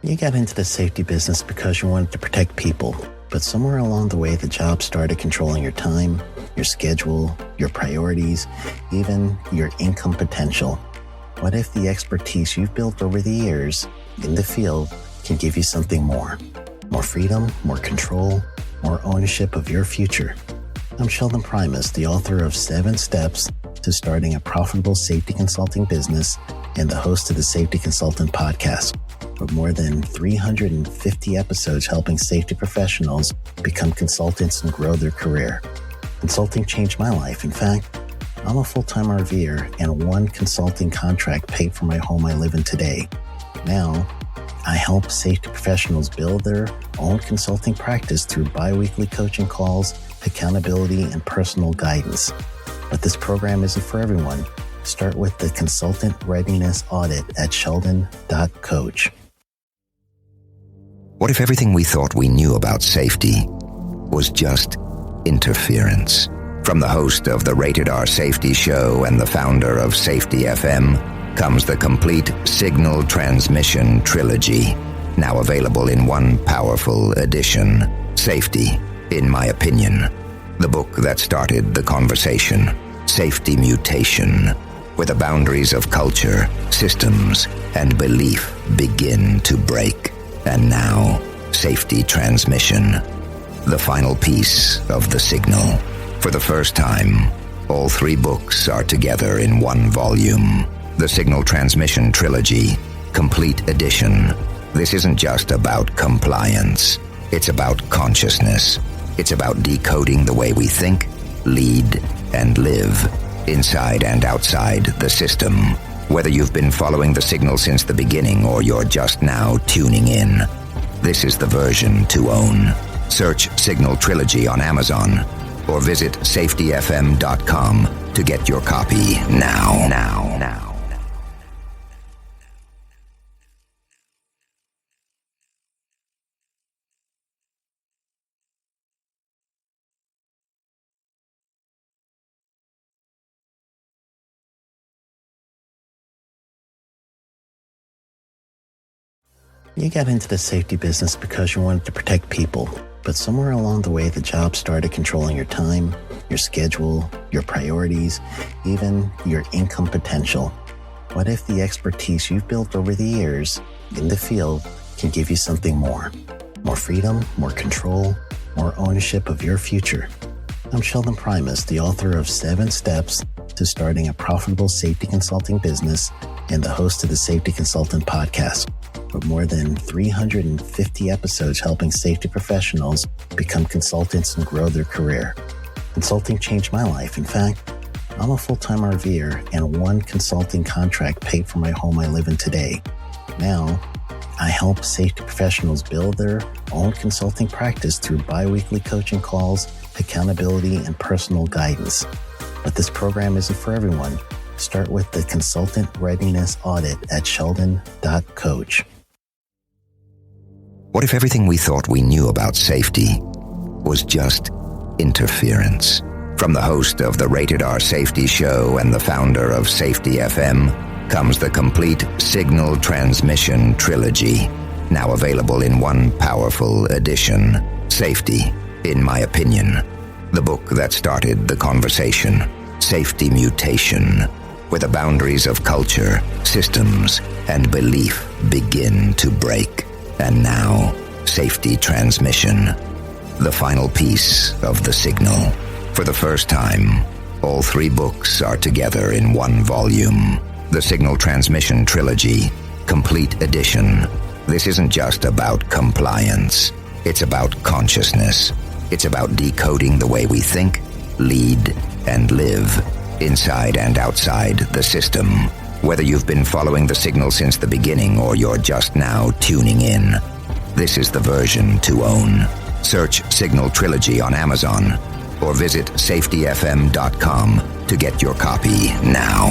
You got into the safety business because you wanted to protect people, but somewhere along the way the job started controlling your time, your schedule, your priorities, even your income potential. What if the expertise you've built over the years in the field can give you something more? More freedom, more control, more ownership of your future. I'm Sheldon Primus, the author of 7 Steps to Starting a Profitable Safety Consulting Business and the host of the Safety Consultant Podcast, with more than 350 episodes helping safety professionals become consultants and grow their career. Consulting changed my life. In fact, I'm a full-time RVer, and one consulting contract paid for my home I live in today. Now, I help safety professionals build their own consulting practice through bi-weekly coaching calls, accountability, and personal guidance. But this program isn't for everyone. Start with the Consultant Readiness Audit at sheldon.coach. What if everything we thought we knew about safety was just interference? From the host of the Rated R Safety Show and the founder of Safety FM comes the complete Signal Transmission Trilogy, now available in one powerful edition. Safety, in my opinion, the book that started the conversation. Safety Mutation, where the boundaries of culture, systems, and belief begin to break. And now, Safety Transmission, the final piece of the signal. For the first time, all 3 books are together in one volume. The Signal Transmission Trilogy, Complete Edition. This isn't just about compliance. It's about consciousness. It's about decoding the way we think, lead, and live, inside and outside the system. Whether you've been following the signal since the beginning or you're just now tuning in, this is the version to own. Search Signal Trilogy on Amazon or visit safetyfm.com to get your copy now. You got into the safety business because you wanted to protect people, but somewhere along the way the job started controlling your time, your schedule, your priorities, even your income potential. What if the expertise you've built over the years in the field can give you something more? More freedom, more control, more ownership of your future. I'm Sheldon Primus, the author of 7 Steps to Starting a Profitable Safety Consulting Business and the host of the Safety Consultant Podcast, with more than 350 episodes helping safety professionals become consultants and grow their career. Consulting changed my life. In fact, I'm a full-time RVer, and one consulting contract paid for my home I live in today. Now, I help safety professionals build their own consulting practice through bi-weekly coaching calls, accountability, and personal guidance. But this program isn't for everyone. Start with the Consultant Readiness Audit at sheldon.coach. What if everything we thought we knew about safety was just interference? From the host of the Rated R Safety Show and the founder of Safety FM comes the complete Signal Transmission Trilogy, now available in one powerful edition. Safety, in my opinion, the book that started the conversation. Safety Mutation, where the boundaries of culture, systems, and belief begin to break. And now, Safety Transmission, the final piece of the signal. For the first time, all 3 books are together in one volume. The Signal Transmission Trilogy, Complete Edition. This isn't just about compliance. It's about consciousness. It's about decoding the way we think, lead, and live, inside and outside the system. Whether you've been following the signal since the beginning or you're just now tuning in, this is the version to own. Search Signal Trilogy on Amazon or visit safetyfm.com to get your copy now.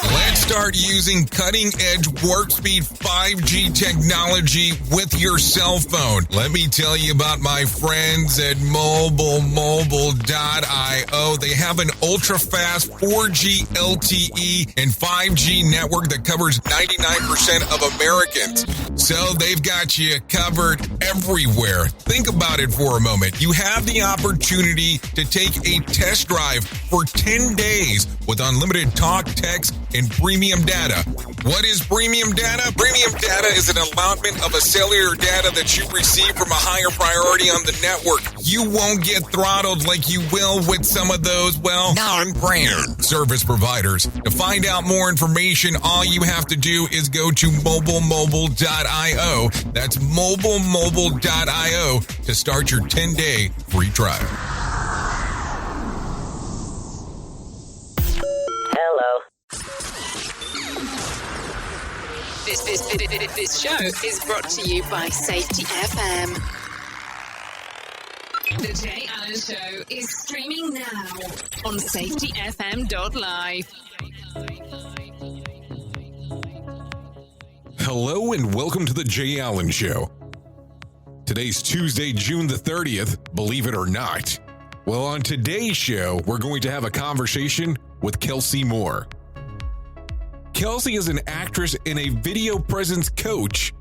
Let's start using cutting-edge warp speed 5G technology with your cell phone. Let me tell you about my friends at mobilemobile.io. They have an ultra-fast 4G LTE and 5G network that covers 99% of Americans. So they've got you covered everywhere. Think about it for a moment. You have the opportunity to take a test drive for 10 days with unlimited talk, text, and premium data. What is premium data? Premium data is an allotment of a cellular data that you receive from a higher priority on the network. You won't get throttled like you will with some of those, non-brand service providers. To find out more information, all you have to do is go to mobilemobile.io. That's mobilemobile.io to start your 10-day free trial. This show is brought to you by Safety FM. The Jay Allen Show is streaming now on safetyfm.live. Hello and welcome to the Jay Allen Show. Today's Tuesday, June the 30th, believe it or not. Well, on today's show, we're going to have a conversation with Kelsie Moore. Kelsie is an actress and a video presence coach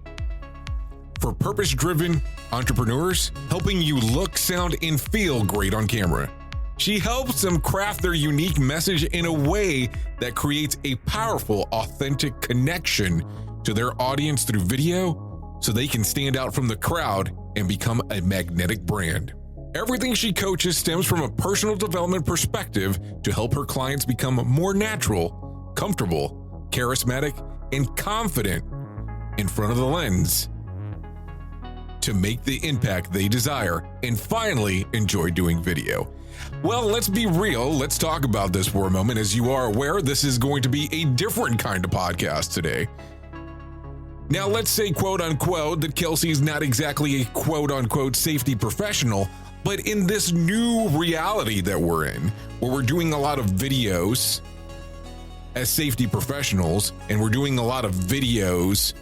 for purpose-driven entrepreneurs, helping you look, sound, and feel great on camera. She helps them craft their unique message in a way that creates a powerful, authentic connection to their audience through video so they can stand out from the crowd and become a magnetic brand. Everything she coaches stems from a personal development perspective to help her clients become more natural, comfortable, charismatic, and confident in front of the lens to make the impact they desire and finally enjoy doing video. Well, let's be real. Let's talk about this for a moment. As you are aware, this is going to be a different kind of podcast today. Now, let's say, quote unquote, that Kelsie is not exactly a quote unquote safety professional, but in this new reality that we're in, where we're doing a lot of videos as safety professionals, and we're doing a lot of videos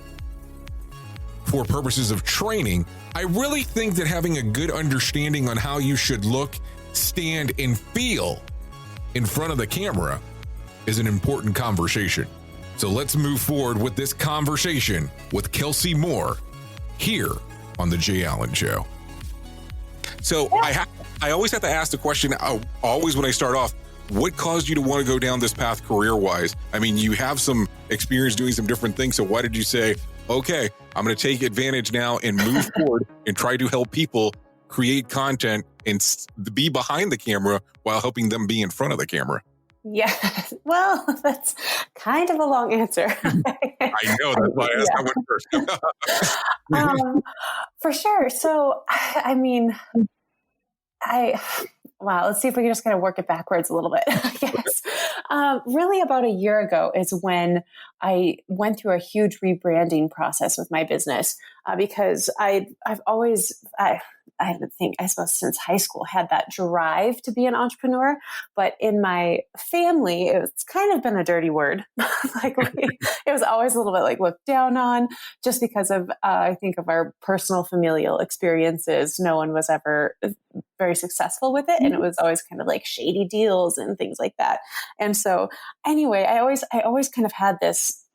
for purposes of training, I really think that having a good understanding on how you should look, stand, and feel in front of the camera is an important conversation. So let's move forward with this conversation with Kelsie Moore here on The Jay Allen Show. So I always have to ask the question, always when I start off, what caused you to want to go down this path career-wise? I mean, you have some experience doing some different things, so why did you say, okay, I'm going to take advantage now and move forward and try to help people create content and be behind the camera while helping them be in front of the camera? Yeah, well, that's kind of a long answer. I know, that's why I asked that one first. For sure. So, I mean, let's see if we can just kind of work it backwards a little bit. Yes. Really about a year ago is when I went through a huge rebranding process with my business because I suppose since high school had that drive to be an entrepreneur, but in my family, it's kind of been a dirty word. It was always a little bit like looked down on just because of, I think of our personal familial experiences. No one was ever very successful with it. And it was always kind of like shady deals and things like that. And so anyway, I always kind of had this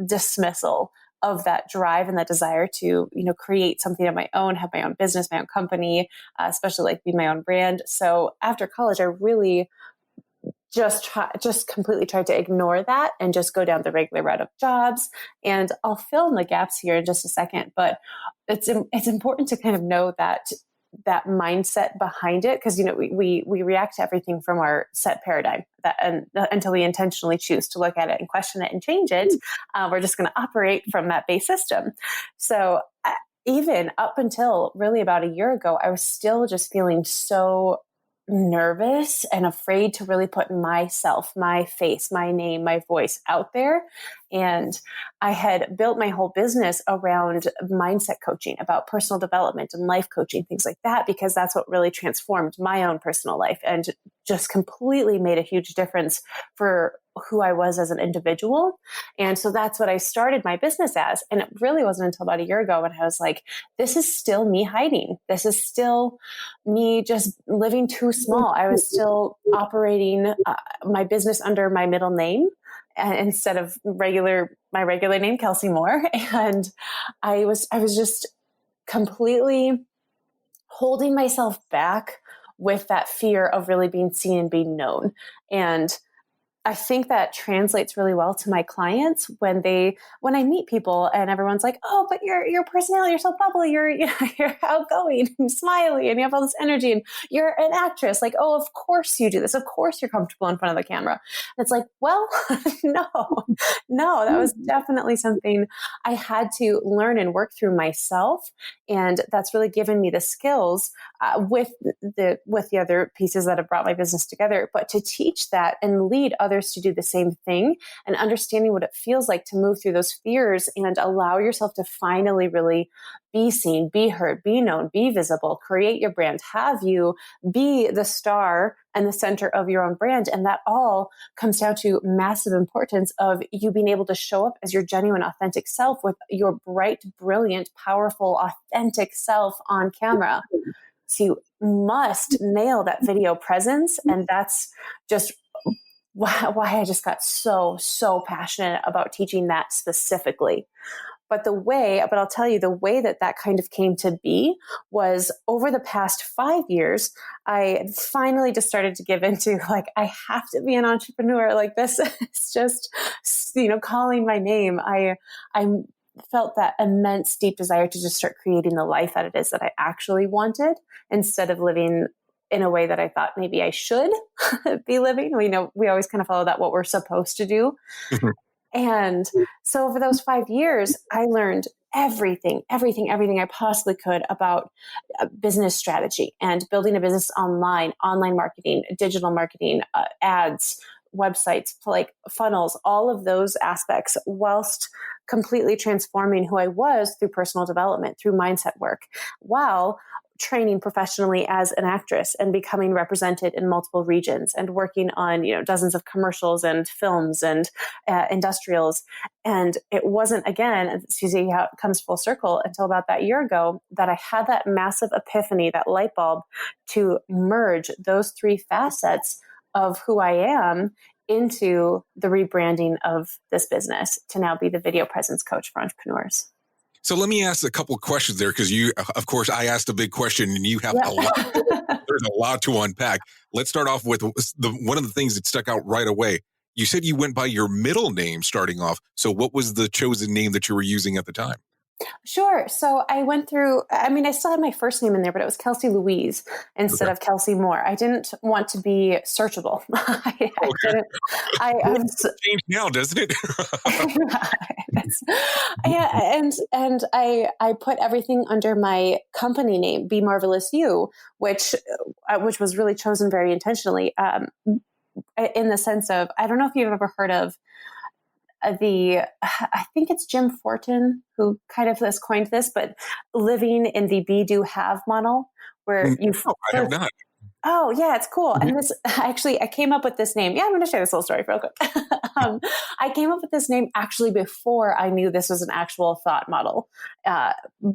dismissal of that drive and that desire to, create something of my own, have my own business, my own company, especially like be my own brand. So after college, I really just completely tried to ignore that and just go down the regular route of jobs. And I'll fill in the gaps here in just a second, but it's important to kind of know that mindset behind it, because we react to everything from our set paradigm until we intentionally choose to look at it and question it and change it. We're just going to operate from that base system. So even up until really about a year ago, I was still just feeling so nervous and afraid to really put myself, my face, my name, my voice out there. And I had built my whole business around mindset coaching, about personal development and life coaching, things like that, because that's what really transformed my own personal life and just completely made a huge difference for who I was as an individual. And so that's what I started my business as. And it really wasn't until about a year ago when I was like, this is still me hiding. This is still me just living too small. I was still operating my business under my middle name instead of my regular name, Kelsie Moore. And I was just completely holding myself back with that fear of really being seen and being known. And I think that translates really well to my clients when I meet people and everyone's like, oh, but your personality, you're so bubbly, you're outgoing and smiley and you have all this energy and you're an actress. Like, oh, of course you do this. Of course you're comfortable in front of the camera. And it's like, well, no, that was definitely something I had to learn and work through myself. And that's really given me the skills with the other pieces that have brought my business together, but to teach that and lead others to do the same thing and understanding what it feels like to move through those fears and allow yourself to finally really be seen, be heard, be known, be visible, create your brand, have you be the star and the center of your own brand. And that all comes down to massive importance of you being able to show up as your genuine, authentic self with your bright, brilliant, powerful, authentic self on camera. So you must nail that video presence. And that's just why I just got so passionate about teaching that specifically. But I'll tell you, the way that kind of came to be was over the past 5 years, I finally just started to give into like, I have to be an entrepreneur. Like this is just, calling my name. I felt that immense deep desire to just start creating the life that it is that I actually wanted instead of living in a way that I thought maybe I should be living. We always kind of follow that, what we're supposed to do. And so over those 5 years, I learned everything I possibly could about business strategy and building a business online marketing, digital marketing, ads, websites, like funnels, all of those aspects, whilst completely transforming who I was through personal development, through mindset work, while training professionally as an actress and becoming represented in multiple regions and working on, dozens of commercials and films and industrials. And it wasn't, again, you see how it comes full circle, until about that year ago that I had that massive epiphany, that light bulb to merge those three facets of who I am into the rebranding of this business to now be the video presence coach for entrepreneurs. So let me ask a couple of questions there, because of course, I asked a big question and you have a lot. There's a lot to unpack. Let's start off with one of the things that stuck out right away. You said you went by your middle name starting off. So what was the chosen name that you were using at the time? Sure. So I went through, I still had my first name in there, but it was Kelsie Louise instead of Kelsie Moore. I didn't want to be searchable. I changed now, doesn't it? and I put everything under my company name, Be Marvelous You, which was really chosen very intentionally, in the sense of, I don't know if you've ever heard of I think it's Jim Fortin who kind of has coined this, but living in the be, do, have model, where I have not. Oh yeah, it's cool. Mm-hmm. And this I came up with this name. Yeah, I'm going to share this little story real quick. I came up with this name actually before I knew this was an actual thought model,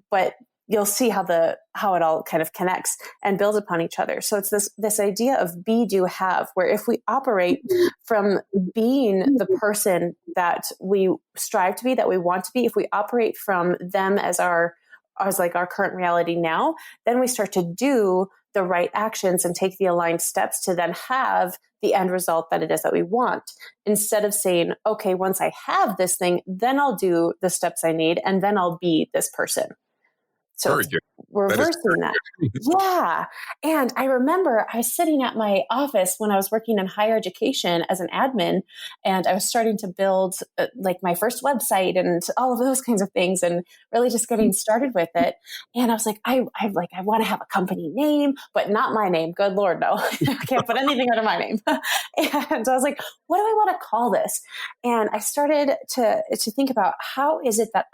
but you'll see how it all kind of connects and builds upon each other. So it's this idea of be, do, have, where if we operate from being the person that we strive to be, that we want to be, if we operate from them as our current reality now, then we start to do the right actions and take the aligned steps to then have the end result that it is that we want. Instead of saying, okay, once I have this thing, then I'll do the steps I need and then I'll be this person. So reversing that. Yeah. And I remember I was sitting at my office when I was working in higher education as an admin, and I was starting to build my first website and all of those kinds of things and really just getting started with it. And I was like, I want to have a company name, but not my name. Good Lord, no. I can't put anything under my name. And so I was like, what do I want to call this? And I started to think about how is it that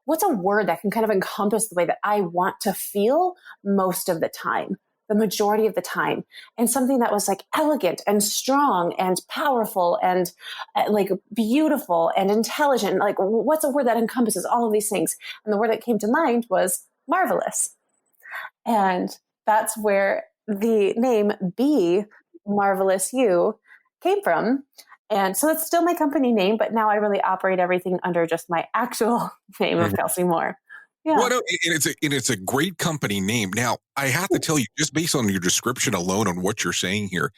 what's a word that can kind of encompass the way that I want to feel most of the time? the majority of the time, and something that was like elegant and strong and powerful and like beautiful and intelligent. Like, what's a word that encompasses all of these things? And the word that came to mind was marvelous. And that's where the name Be Marvelous You came from. And so it's still my company name, but now I really operate everything under just my actual name of Kelsie Moore. Yeah. Well, no, and it's a great company name. Now, I have to tell you, just based on your description alone on what you're saying here,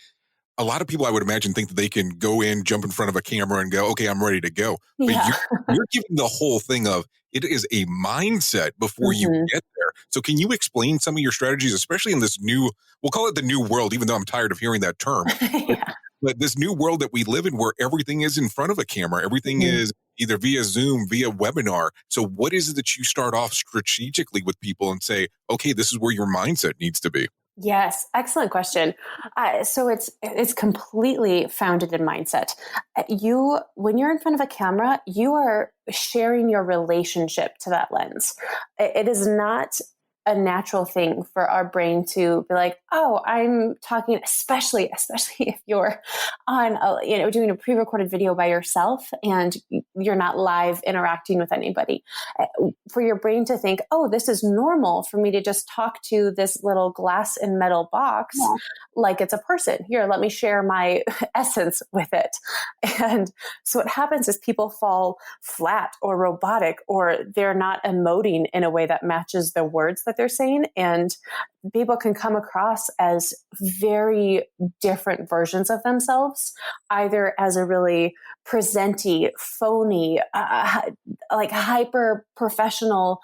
a lot of people, I would imagine, think that they can go in, jump in front of a camera and go, okay, I'm ready to go. But Yeah. you're giving the whole thing of it is a mindset before you get there. So can you explain some of your strategies, especially in this new, we'll call it the new world, even though I'm tired of hearing that term. Yeah. But this new world that we live in where everything is in front of a camera, everything is either via Zoom, via webinar. So what is it that you start off strategically with people and say, okay, this is where your mindset needs to be? Yes, excellent question. So it's completely founded in mindset. When you're in front of a camera, you are sharing your relationship to that lens. It is not a natural thing for our brain to be like, oh, I'm talking, especially if you're on, doing a pre-recorded video by yourself and you're not live interacting with anybody. For your brain to think, oh, this is normal for me to just talk to this little glass and metal box like it's a person. Here, let me share my essence with it. And so what happens is people fall flat or robotic, or they're not emoting in a way that matches the words that they're saying. And people can come across as very different versions of themselves, either as a really presenty, phony, like hyper professional,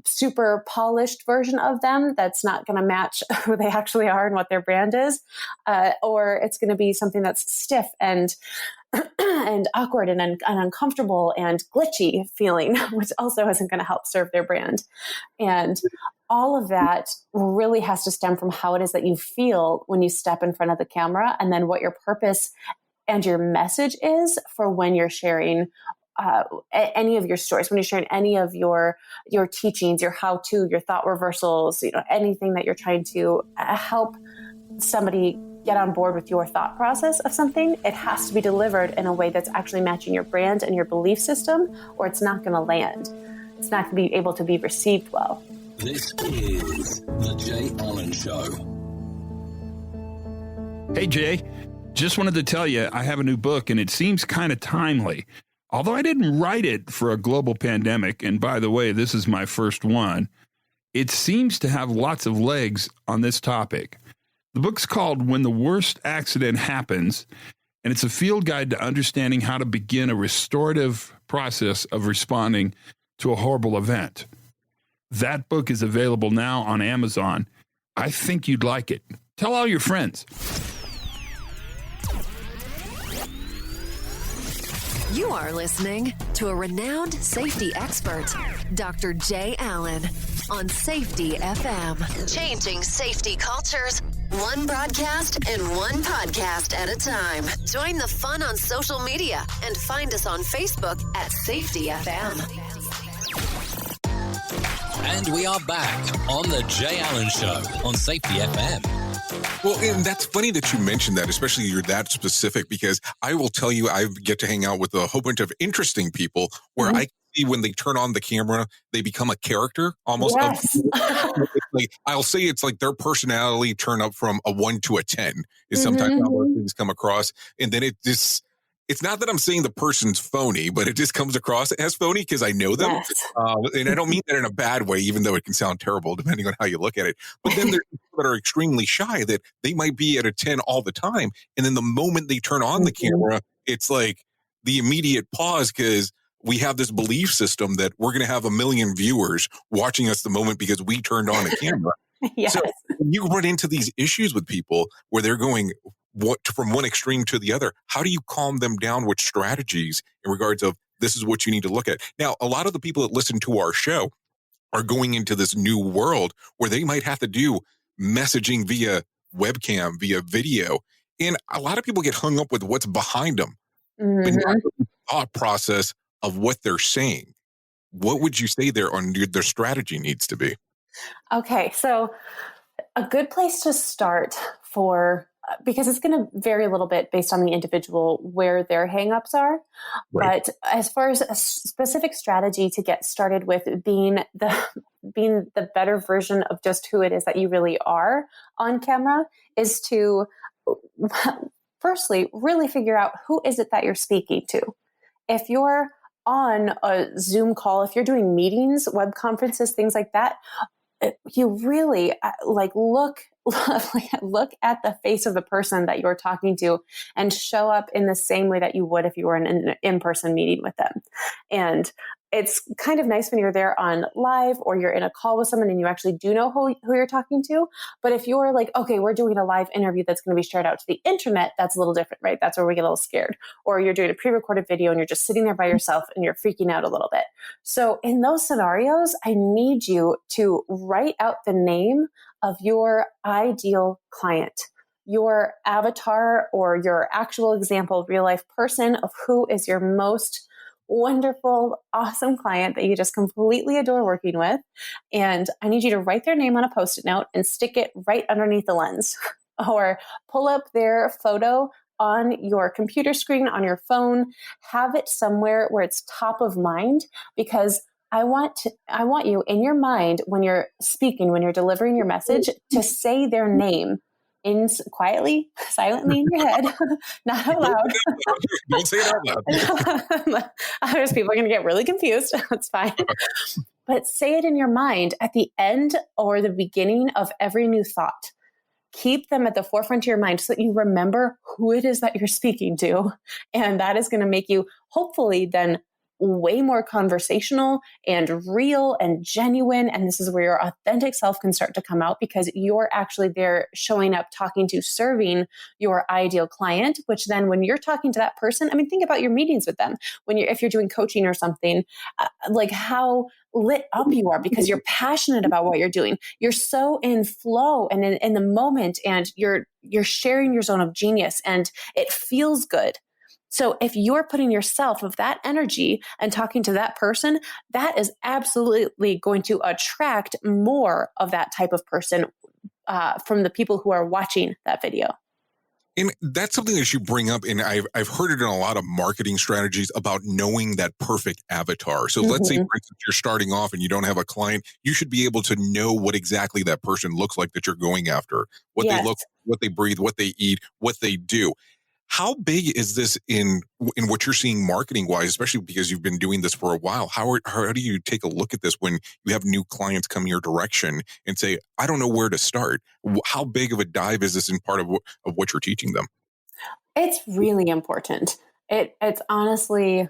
super polished version of them that's not going to match who they actually are and what their brand is, or it's going to be something that's stiff and and awkward and uncomfortable and glitchy feeling, which also isn't going to help serve their brand. And all of that really has to stem from how it is that you feel when you step in front of the camera, and then what your purpose and your message is for when you're sharing any of your stories, when you're sharing any of your teachings, your how-to, your thought reversals, anything that you're trying to help somebody get on board with your thought process of something. It has to be delivered in a way that's actually matching your brand and your belief system, or it's not going to land. It's not going to be able to be received well. This is The Jay Allen Show. Hey, Jay. Just wanted to tell you I have a new book, and it seems kind of timely. Although I didn't write it for a global pandemic, and by the way, this is my first one, it seems to have lots of legs on this topic. The book's called When the Worst Accident Happens, and it's a field guide to understanding how to begin a restorative process of responding to a horrible event. That book is available now on Amazon. I think you'd like it. Tell all your friends. You are listening to a renowned safety expert, Dr. Jay Allen, on Safety FM. Changing safety cultures, one broadcast and one podcast at a time. Join the fun on social media and find us on Facebook at Safety FM. And we are back on The Jay Allen Show on Safety FM. Well, and that's funny that you mentioned that, especially you're that specific, because I will tell you, I get to hang out with a whole bunch of interesting people where I see when they turn on the camera, they become a character almost. Yes. Like, I'll say it's like their personality turn up from a 1 to a 10 is sometimes how those things come across. And then it's not that I'm saying the person's phony, but it just comes across as phony because I know them. Yes. And I don't mean that in a bad way, even though it can sound terrible depending on how you look at it. But then there's people that are extremely shy that they might be at a 10 all the time. And then the moment they turn on the camera, it's like the immediate pause because we have this belief system that we're going to have 1 million viewers watching us the moment because we turned on a camera. Yes. So when you run into these issues with people where they're going from one extreme to the other, how do you calm them down with strategies in regards of this is what you need to look at? Now, a lot of the people that listen to our show are going into this new world where they might have to do messaging via webcam, via video. And a lot of people get hung up with what's behind them, but not the thought process of what they're saying. What would you say their strategy needs to be? Okay, so a good place to start because it's going to vary a little bit based on the individual where their hangups are. Right. But as far as a specific strategy to get started with being the better version of just who it is that you really are on camera is to firstly really figure out who is it that you're speaking to. If you're on a Zoom call, if you're doing meetings, web conferences, things like that, you really look at the face of the person that you're talking to and show up in the same way that you would if you were in an in-person meeting with them. And it's kind of nice when you're there on live or you're in a call with someone and you actually do know who you're talking to. But if you're like, okay, we're doing a live interview that's going to be shared out to the internet, that's a little different, right? That's where we get a little scared. Or you're doing a pre-recorded video and you're just sitting there by yourself and you're freaking out a little bit. So in those scenarios, I need you to write out the name of your ideal client, your avatar or your actual example real life person of who is your most wonderful, awesome client that you just completely adore working with. And I need you to write their name on a Post-it note and stick it right underneath the lens or pull up their photo on your computer screen, on your phone, have it somewhere where it's top of mind, because I want you in your mind when you're speaking, when you're delivering your message, to say their name quietly, silently in your head, not out loud. Don't say it out loud. Others people are going to get really confused. That's fine. But say it in your mind at the end or the beginning of every new thought. Keep them at the forefront of your mind so that you remember who it is that you're speaking to. And that is going to make you hopefully then way more conversational and real and genuine. And this is where your authentic self can start to come out, because you're actually there showing up, talking to, serving your ideal client, which then when you're talking to that person, I mean, think about your meetings with them. If you're doing coaching or something, like how lit up you are because you're passionate about what you're doing. You're so in flow and in the moment, and you're sharing your zone of genius and it feels good. So if you're putting yourself of that energy and talking to that person, that is absolutely going to attract more of that type of person from the people who are watching that video. And that's something that you bring up, and I've heard it in a lot of marketing strategies about knowing that perfect avatar. So let's say, for instance, you're starting off and you don't have a client, you should be able to know what exactly that person looks like that you're going after, what they look, what they breathe, what they eat, what they do. How big is this in what you're seeing marketing wise, especially because you've been doing this for a while? How do you take a look at this when you have new clients come your direction and say, I don't know where to start? How big of a dive is this in part of what you're teaching them? It's really important. It's honestly,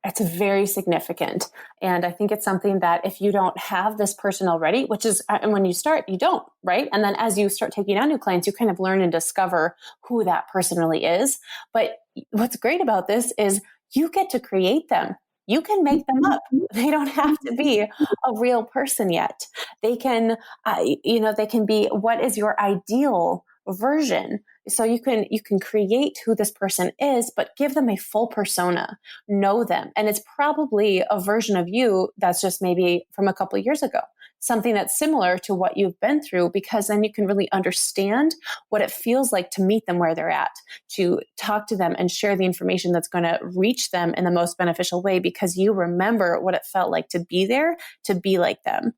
it's very significant. And I think it's something that if you don't have this person already, which is, and when you start, you don't, right? And then as you start taking on new clients, you kind of learn and discover who that person really is. But what's great about this is you get to create them. You can make them up. They don't have to be a real person yet. They can, they can be, what is your ideal version? So you can create who this person is, but give them a full persona, know them. And it's probably a version of you that's just maybe from a couple of years ago, something that's similar to what you've been through, because then you can really understand what it feels like to meet them where they're at, to talk to them and share the information that's going to reach them in the most beneficial way, because you remember what it felt like to be there, to be like them.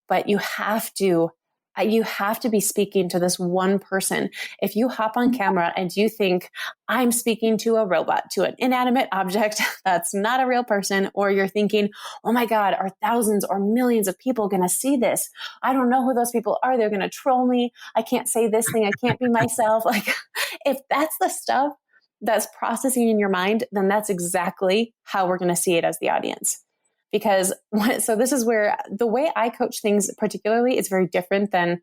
But you have to be speaking to this one person. If you hop on camera and you think I'm speaking to a robot, to an inanimate object that's not a real person, or you're thinking, oh my God, are thousands or millions of people going to see this? I don't know who those people are. They're going to troll me. I can't say this thing. I can't be myself. Like, if that's the stuff that's processing in your mind, then that's exactly how we're going to see it as the audience. Because so this is where the way I coach things particularly is very different than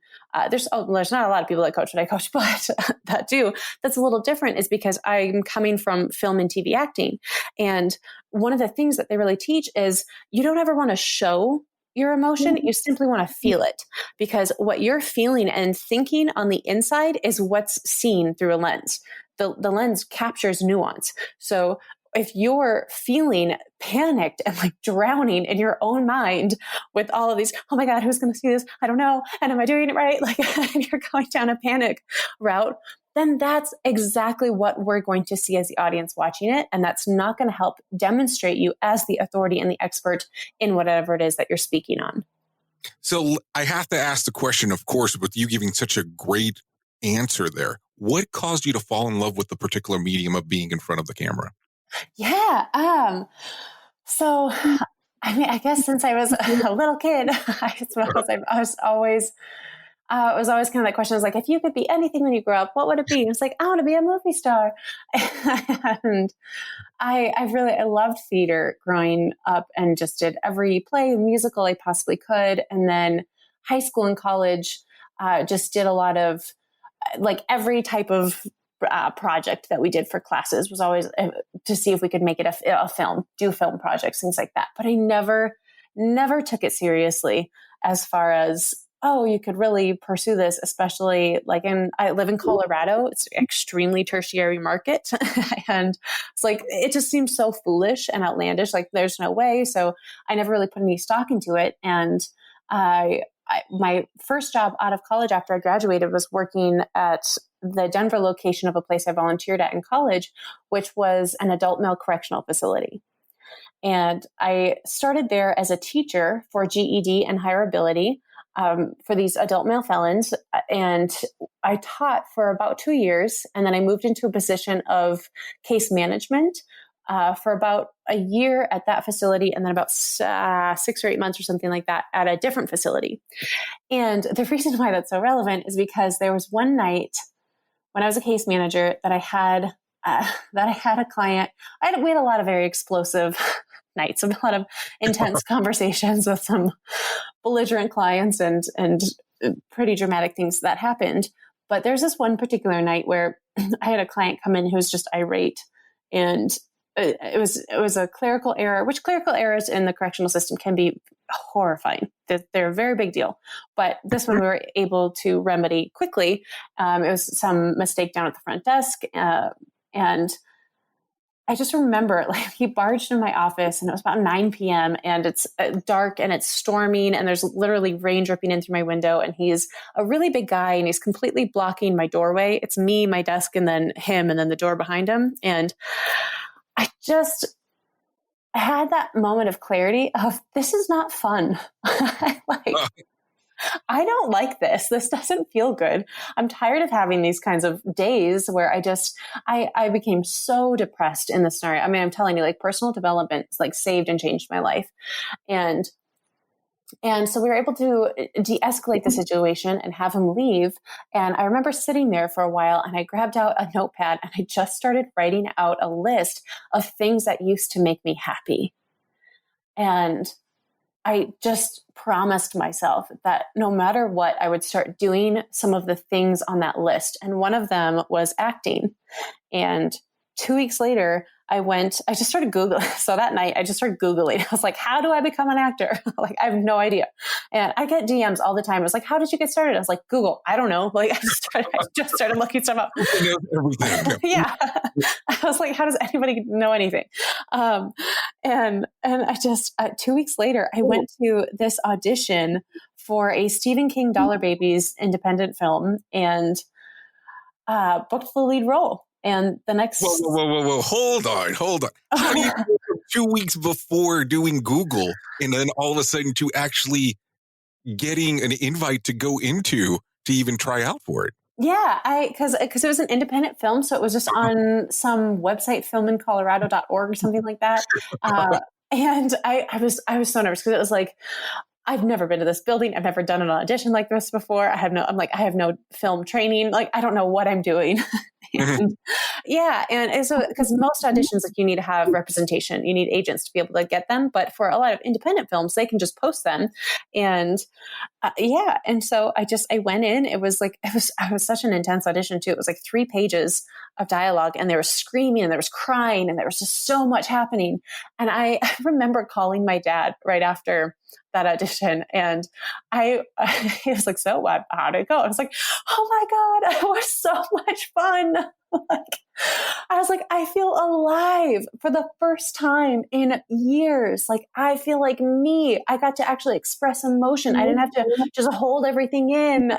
there's not a lot of people that coach what I coach, but that do. That's a little different is because I'm coming from film and TV acting. And one of the things that they really teach is you don't ever want to show your emotion. You simply want to feel it, because what you're feeling and thinking on the inside is what's seen through a lens. The lens captures nuance. So if you're feeling panicked and like drowning in your own mind with all of these, oh my God, who's going to see this? I don't know. And am I doing it right? Like, and you're going down a panic route, then that's exactly what we're going to see as the audience watching it. And that's not going to help demonstrate you as the authority and the expert in whatever it is that you're speaking on. So I have to ask the question, of course, with you giving such a great answer there. What caused you to fall in love with the particular medium of being in front of the camera? Yeah. So, I mean, I guess since I was a little kid, I was always kind of that question. I was like, if you could be anything when you grow up, what would it be? And it's like, I want to be a movie star. And I loved theater growing up and just did every play and musical I possibly could. And then high school and college, just did a lot of like every type of project that we did for classes was always to see if we could make it a film, do film projects, things like that. But I never took it seriously as far as, oh, you could really pursue this, especially like I live in Colorado. It's an extremely tertiary market. And it's like, it just seems so foolish and outlandish. Like there's no way. So I never really put any stock into it. And my first job out of college after I graduated was working at the Denver location of a place I volunteered at in college, which was an adult male correctional facility. And I started there as a teacher for GED and higher ability for these adult male felons. And I taught for about 2 years. And then I moved into a position of case management for about a year at that facility, and then about 6 or 8 months or something like that at a different facility. And the reason why that's so relevant is because there was one night when I was a case manager that I had a client. We had a lot of very explosive nights, a lot of intense conversations with some belligerent clients and pretty dramatic things that happened. But there's this one particular night where I had a client come in who was just irate, and it was a clerical error, which clerical errors in the correctional system can be horrifying. They're a very big deal. But this one we were able to remedy quickly. It was some mistake down at the front desk. And I just remember like he barged in my office and it was about 9 p.m. and it's dark and it's storming and there's literally rain dripping in through my window. And he's a really big guy and he's completely blocking my doorway. It's me, my desk, and then him, and then the door behind him. And I just had that moment of clarity of this is not fun. I don't like this. This doesn't feel good. I'm tired of having these kinds of days where I became so depressed in the scenario. I mean, I'm telling you, like personal development like saved and changed my life. And so we were able to de-escalate the situation and have him leave. And I remember sitting there for a while and I grabbed out a notepad and I just started writing out a list of things that used to make me happy. And I just promised myself that no matter what, I would start doing some of the things on that list. And one of them was acting. And 2 weeks later, I just started Googling. So that night I just started Googling. I was like, how do I become an actor? Like, I have no idea. And I get DMs all the time. It was like, how did you get started? I was like, Google. I don't know. Like I just started looking stuff up. Yeah. I was like, how does anybody know anything? And I just, 2 weeks later, I went to this audition for a Stephen King Dollar Babies independent film and booked the lead role. And the next... Whoa. Hold on. How do you go from 2 weeks before doing Google and then all of a sudden to actually getting an invite to go into to even try out for it? Yeah, because it was an independent film. So it was just on some website, filmincolorado.org or something like that. And I was so nervous because it was like, I've never been to this building. I've never done an audition like this before. I have no film training. Like, I don't know what I'm doing. And so because most auditions, like you need to have representation, you need agents to be able to get them. But for a lot of independent films, they can just post them. And and so I went in. It was such an intense audition too. It was like 3 pages of dialogue, and there was screaming, and there was crying, and there was just so much happening. And I remember calling my dad right after that audition, and he was like, "So what? How'd it go?" I was like, "Oh my God, it was so much fun." Like, I was like, I feel alive for the first time in years. Like, I feel like me. I got to actually express emotion. I didn't have to just hold everything in.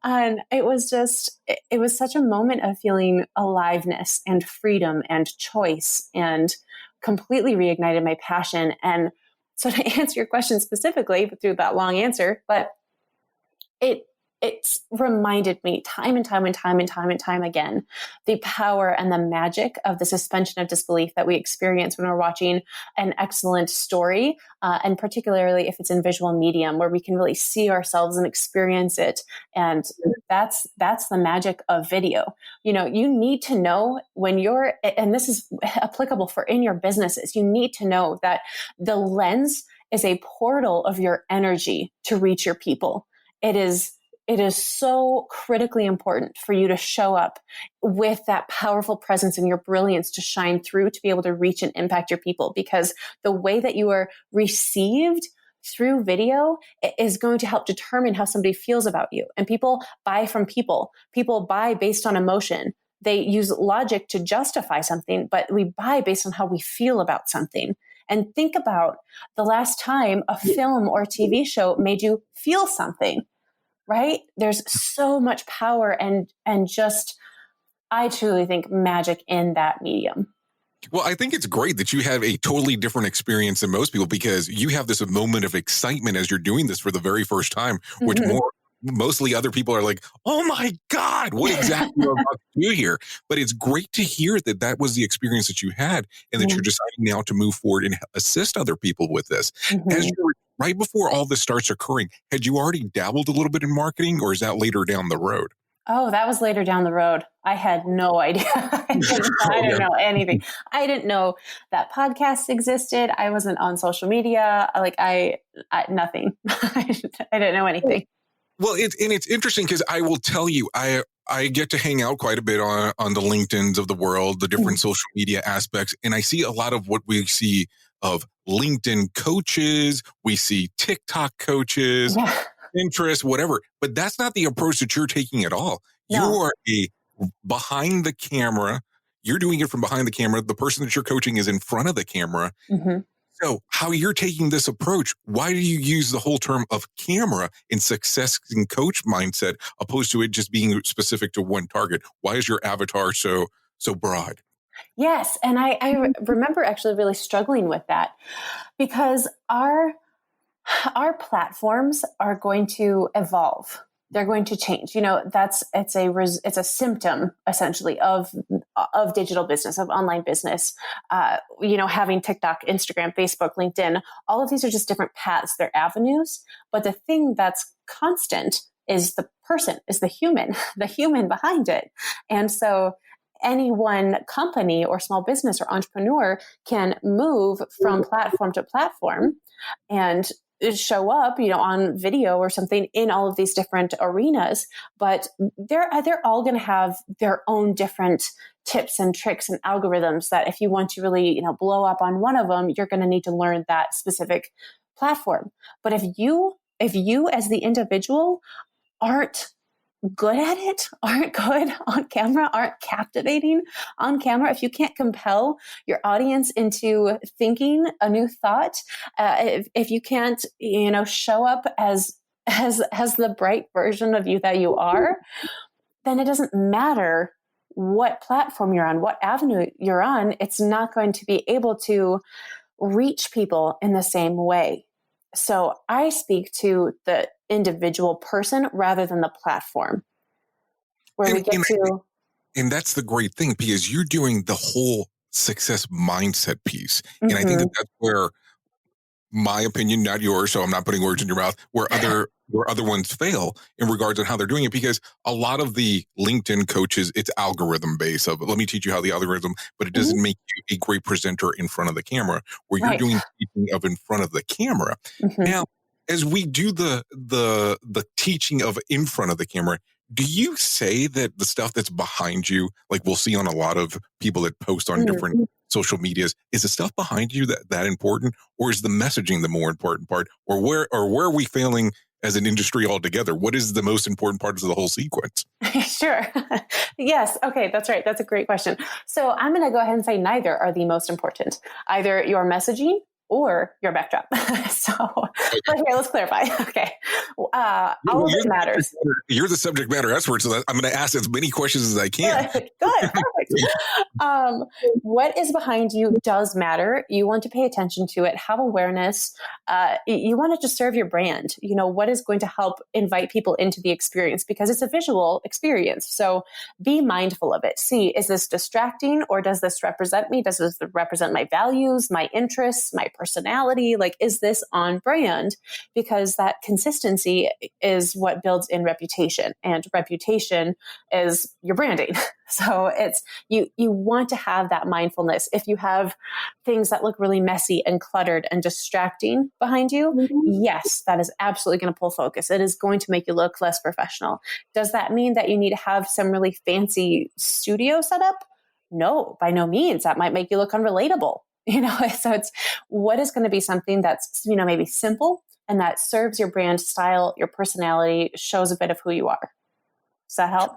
And it was just, it was such a moment of feeling aliveness and freedom and choice, and completely reignited my passion. And so to answer your question specifically through that long answer, but it's reminded me time and time and time and time and time again, the power and the magic of the suspension of disbelief that we experience when we're watching an excellent story, and particularly if it's in visual medium, where we can really see ourselves and experience it. And that's the magic of video. You know, you need to know when you're, and this is applicable for in your businesses, you need to know that the lens is a portal of your energy to reach your people. It is so critically important for you to show up with that powerful presence and your brilliance to shine through, to be able to reach and impact your people, because the way that you are received through video is going to help determine how somebody feels about you. And people buy from people. People buy based on emotion. They use logic to justify something, but we buy based on how we feel about something. And think about the last time a film or TV show made you feel something. Right? There's so much power and just, I truly think, magic in that medium. Well, I think it's great that you have a totally different experience than most people, because you have this moment of excitement as you're doing this for the very first time, which mostly other people are like, oh my God, what exactly are about to do here? But it's great to hear that that was the experience that you had, and that you're deciding now to move forward and assist other people with this. As you're right before all this starts occurring, had you already dabbled a little bit in marketing, or is that later down the road? Oh, that was later down the road. I had no idea. I didn't know anything. I didn't know that podcasts existed. I wasn't on social media. Like I nothing. I didn't know anything. Well, it's interesting, because I will tell you, I get to hang out quite a bit on the LinkedIns of the world, the different social media aspects, and I see a lot of what we see of LinkedIn coaches. We see TikTok coaches, Pinterest, whatever. But that's not the approach that you're taking at all. No. You are behind the camera. You're doing it from behind the camera. The person that you're coaching is in front of the camera. So how you're taking this approach, why do you use the whole term of camera in success and coach mindset, opposed to it just being specific to one target? Why is your avatar so broad? Yes. And I remember actually really struggling with that, because our platforms are going to evolve. They're going to change. You know, it's a symptom essentially of digital business, of online business. You know, having TikTok, Instagram, Facebook, LinkedIn, all of these are just different paths. They're avenues. But the thing that's constant is the person, is the human behind it. And so any one company or small business or entrepreneur can move from platform to platform and show up, you know, on video or something in all of these different arenas, but they're all going to have their own different tips and tricks and algorithms that if you want to really, you know, blow up on one of them, you're going to need to learn that specific platform. But if you as the individual aren't good at it, aren't good on camera, aren't captivating on camera, if you can't compel your audience into thinking a new thought, if you can't, you know, show up as the bright version of you that you are, then it doesn't matter what platform you're on, what avenue you're on, it's not going to be able to reach people in the same way. So I speak to the individual person rather than the platform, where we get to. And that's the great thing, because you're doing the whole success mindset piece. And I think that's where my opinion, not yours, so I'm not putting words in your mouth, where other ones fail in regards to how they're doing it, because a lot of the LinkedIn coaches, it's algorithm based of, let me teach you how the algorithm, but it doesn't make you a great presenter in front of the camera, where you're doing teaching of in front of the camera. Now, as we do the teaching of in front of the camera, do you say that the stuff that's behind you, like we'll see on a lot of people that post on different social medias, is the stuff behind you that important, or is the messaging the more important part, or where are we failing as an industry altogether? What is the most important part of the whole sequence? Sure. Yes. Okay. That's right. That's a great question. So I'm going to go ahead and say neither are the most important. Either your messaging or your backdrop. But here, let's clarify. Okay. All of it matters. You're the subject matter expert, so I'm going to ask as many questions as I can. Good. Perfect. What is behind you does matter. You want to pay attention to it, have awareness. You want it to serve your brand. You know, what is going to help invite people into the experience, because it's a visual experience. So be mindful of it. See, is this distracting, or does this represent me? Does this represent my values, my interests, my personality? Like, is this on brand? Because that consistency is what builds in reputation, and reputation is your branding. So it's you want to have that mindfulness. If you have things that look really messy and cluttered and distracting behind you, yes, that is absolutely going to pull focus. It is going to make you look less professional. Does that mean that you need to have some really fancy studio setup? No, by no means. That might make you look unrelatable. You know, so it's what is going to be something that's, you know, maybe simple and that serves your brand style, your personality, shows a bit of who you are. Does that help?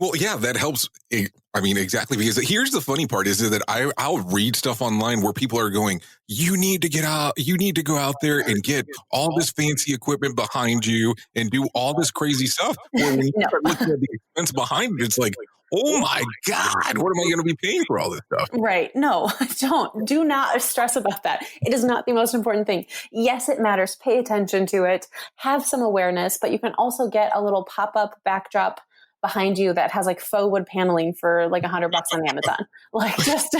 Well, yeah, that helps. I mean, exactly. Because here's the funny part is that I'll read stuff online where people are going, you need to go out there and get all this fancy equipment behind you and do all this crazy stuff. Well, when you start looking at the expense behind it, it's like, oh my God, what am I going to be paying for all this stuff? Right. No, do not stress about that. It is not the most important thing. Yes, it matters. Pay attention to it. Have some awareness, but you can also get a little pop-up backdrop behind you that has like faux wood paneling for like $100 on Amazon. Like, just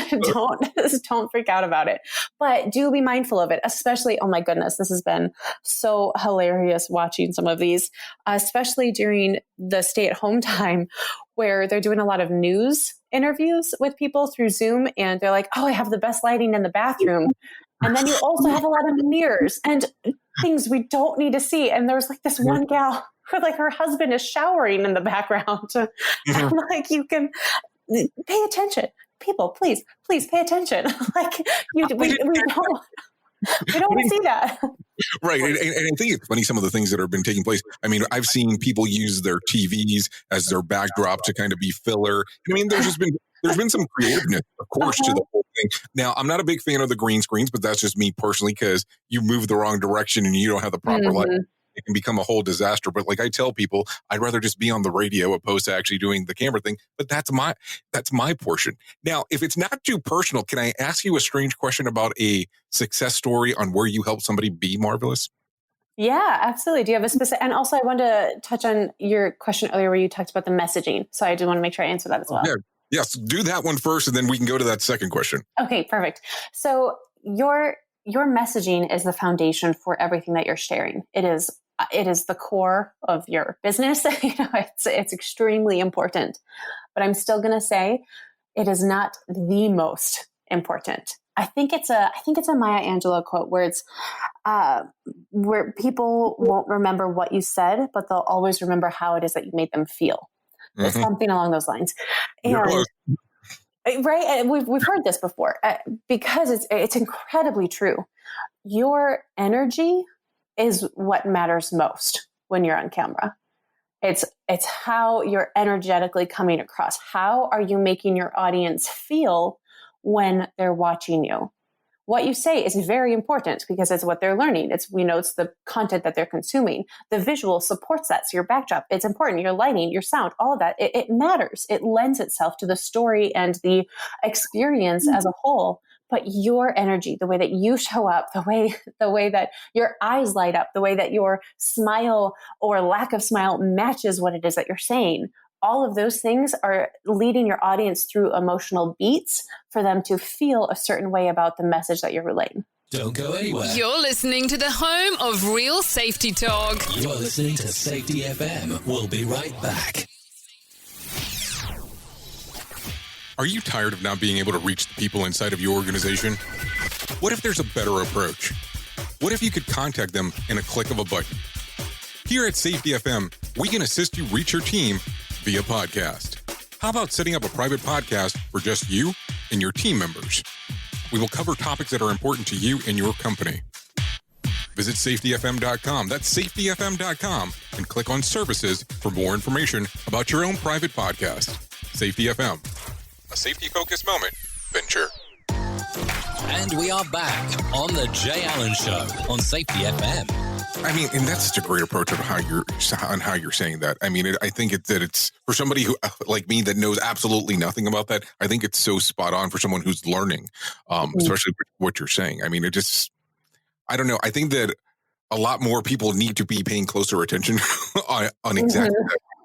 don't freak out about it, but do be mindful of it, especially, oh my goodness, this has been so hilarious watching some of these, especially during the stay-at-home time where they're doing a lot of news interviews with people through Zoom, and they're like, oh, I have the best lighting in the bathroom. And then you also have a lot of mirrors and things we don't need to see. And there's like this one gal where like her husband is showering in the background. And like, you can pay attention. People, please pay attention. Like, we don't want to see that. Right. And I think it's funny, some of the things that have been taking place. I mean, I've seen people use their TVs as their backdrop to kind of be filler. I mean, there's been some creativeness, of course, to the whole thing. Now, I'm not a big fan of the green screens, but that's just me personally, because you move the wrong direction and you don't have the proper light. It can become a whole disaster. But like I tell people, I'd rather just be on the radio opposed to actually doing the camera thing. But that's my portion. Now, if it's not too personal, can I ask you a strange question about a success story on where you helped somebody be marvelous? Yeah, absolutely. Do you have a specific, and also I wanted to touch on your question earlier where you talked about the messaging. So I do want to make sure I answer that as well. Yeah. Yes, do that one first, and then we can go to that second question. Okay, perfect. So your messaging is the foundation for everything that you're sharing. It is the core of your business. It's extremely important. But I'm still going to say it is not the most important. I think it's a Maya Angelou quote where it's where people won't remember what you said, but they'll always remember how it is that you made them feel. It's something along those lines. And right, and we've heard this before because it's incredibly true. Your energy is what matters most when you're on camera. It's how you're energetically coming across. How are you making your audience feel when they're watching you? What you say is very important because it's what they're learning. It's the content that they're consuming. The visual supports that. So your backdrop, it's important. Your lighting, your sound, all of that, it matters. It lends itself to the story and the experience as a whole. But your energy, the way that you show up, the way that your eyes light up, the way that your smile or lack of smile matches what it is that you're saying, all of those things are leading your audience through emotional beats for them to feel a certain way about the message that you're relaying. Don't go anywhere. You're listening to the home of real safety talk. You're listening to Safety FM. We'll be right back. Are you tired of not being able to reach the people inside of your organization? What if there's a better approach? What if you could contact them in a click of a button? Here at Safety FM, we can assist you reach your team via podcast. How about setting up a private podcast for just you and your team members? We will cover topics that are important to you and your company. Visit safetyfm.com. That's safetyfm.com and click on services for more information about your own private podcast. Safety FM, a safety-focused moment venture. And we are back on the Jay Allen Show on Safety FM. I mean, and that's such a great approach of how you're saying that. I mean, I think it's for somebody who like me that knows absolutely nothing about that. I think it's so spot on for someone who's learning, especially what you're saying. I mean, I don't know. I think that a lot more people need to be paying closer attention on exactly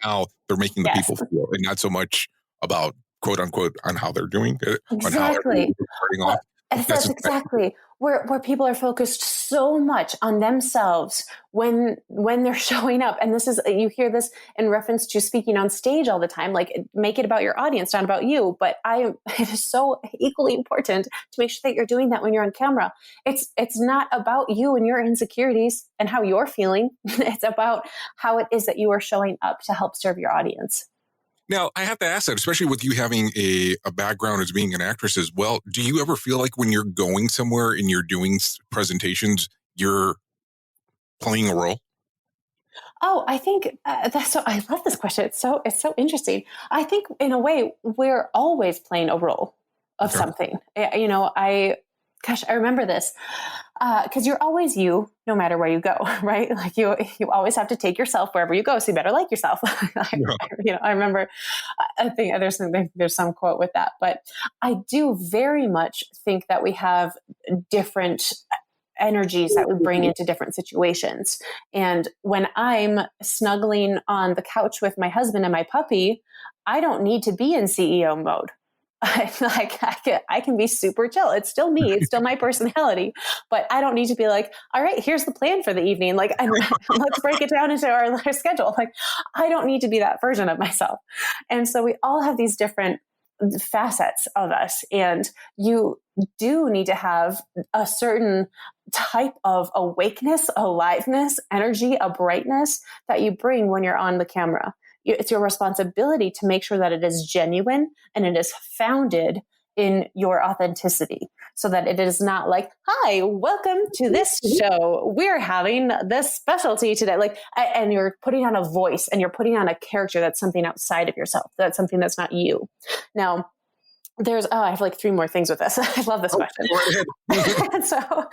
how they're making the people feel, and not so much about quote unquote on how they're doing it, on how everything's starting off. That's exactly where people are focused so much on themselves when they're showing up. And this is, you hear this in reference to speaking on stage all the time, like make it about your audience, not about you. But it is so equally important to make sure that you're doing that when you're on camera. It's not about you and your insecurities and how you're feeling. It's about how it is that you are showing up to help serve your audience. Now, I have to ask that, especially with you having a background as being an actress as well, do you ever feel like when you're going somewhere and you're doing presentations, you're playing a role? Oh, I think I love this question. It's so interesting. I think in a way, we're always playing a role of something. You know, I remember this because you're always you, no matter where you go, right? Like you always have to take yourself wherever you go, so you better like yourself. I remember. I think there's some quote with that, but I do very much think that we have different energies that we bring into different situations. And when I'm snuggling on the couch with my husband and my puppy, I don't need to be in CEO mode. I can be super chill. It's still me. It's still my personality, but I don't need to be like, all right, here's the plan for the evening. Like, let's break it down into our schedule. Like, I don't need to be that version of myself. And so we all have these different facets of us, and you do need to have a certain type of awakeness, aliveness, energy, a brightness that you bring when you're on the camera. It's your responsibility to make sure that it is genuine and it is founded in your authenticity, so that it is not like, hi, welcome to this show. We're having this specialty today. Like, and you're putting on a voice and you're putting on a character that's something outside of yourself. That's something that's not you. Now, I have like 3 more things with this. I love this question. So,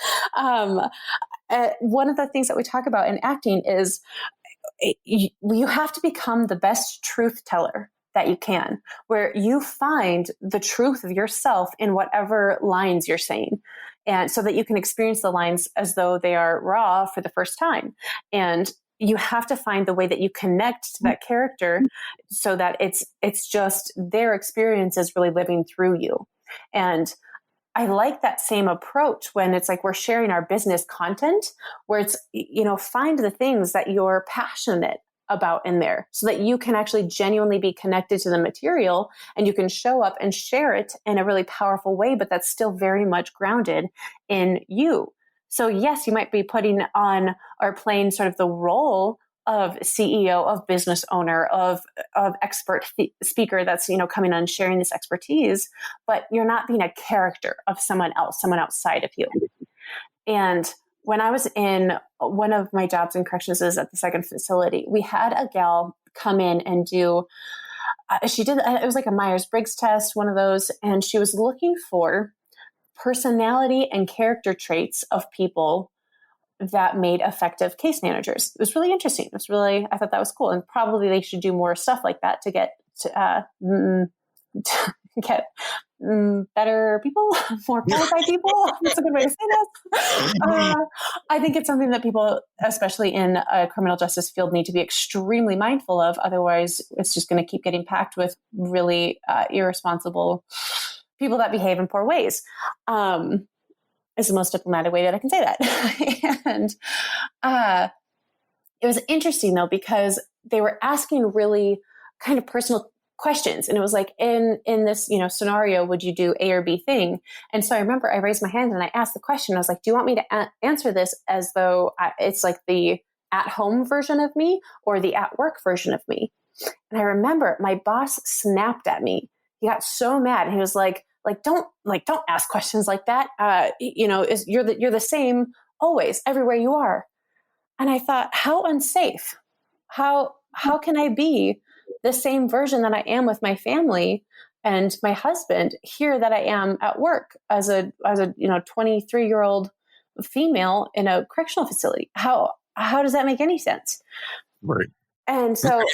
one of the things that we talk about in acting is you have to become the best truth teller that you can, where you find the truth of yourself in whatever lines you're saying. And so that you can experience the lines as though they are raw for the first time. And you have to find the way that you connect to that character so that it's just their experience is really living through you. And I like that same approach when it's like we're sharing our business content, where it's, find the things that you're passionate about in there so that you can actually genuinely be connected to the material and you can show up and share it in a really powerful way, but that's still very much grounded in you. So yes, you might be putting on or playing sort of the role of CEO, of business owner, of expert speaker that's, coming on sharing this expertise, but you're not being a character of someone else, someone outside of you. And when I was in one of my jobs in corrections is at the second facility, we had a gal come in and do, it was like a Myers-Briggs test, one of those, and she was looking for personality and character traits of people that made effective case managers. It was really interesting. I thought that was cool. And probably they should do more stuff like that to get better people, more qualified people. That's a good way to say this. I think it's something that people, especially in a criminal justice field, need to be extremely mindful of. Otherwise, it's just going to keep getting packed with really irresponsible people that behave in poor ways. Is the most diplomatic way that I can say that. And it was interesting though, because they were asking really kind of personal questions. And it was like, in this, scenario, would you do A or B thing? And so I remember I raised my hand and I asked the question. I was like, do you want me to answer this as though it's like the at-home version of me or the at-work version of me? And I remember my boss snapped at me. He got so mad. He was like, don't ask questions like that. You're the same always, everywhere you are. And I thought, how unsafe? How can I be the same version that I am with my family and my husband here that I am at work as a 23-year-old female in a correctional facility? How does that make any sense? Right. And so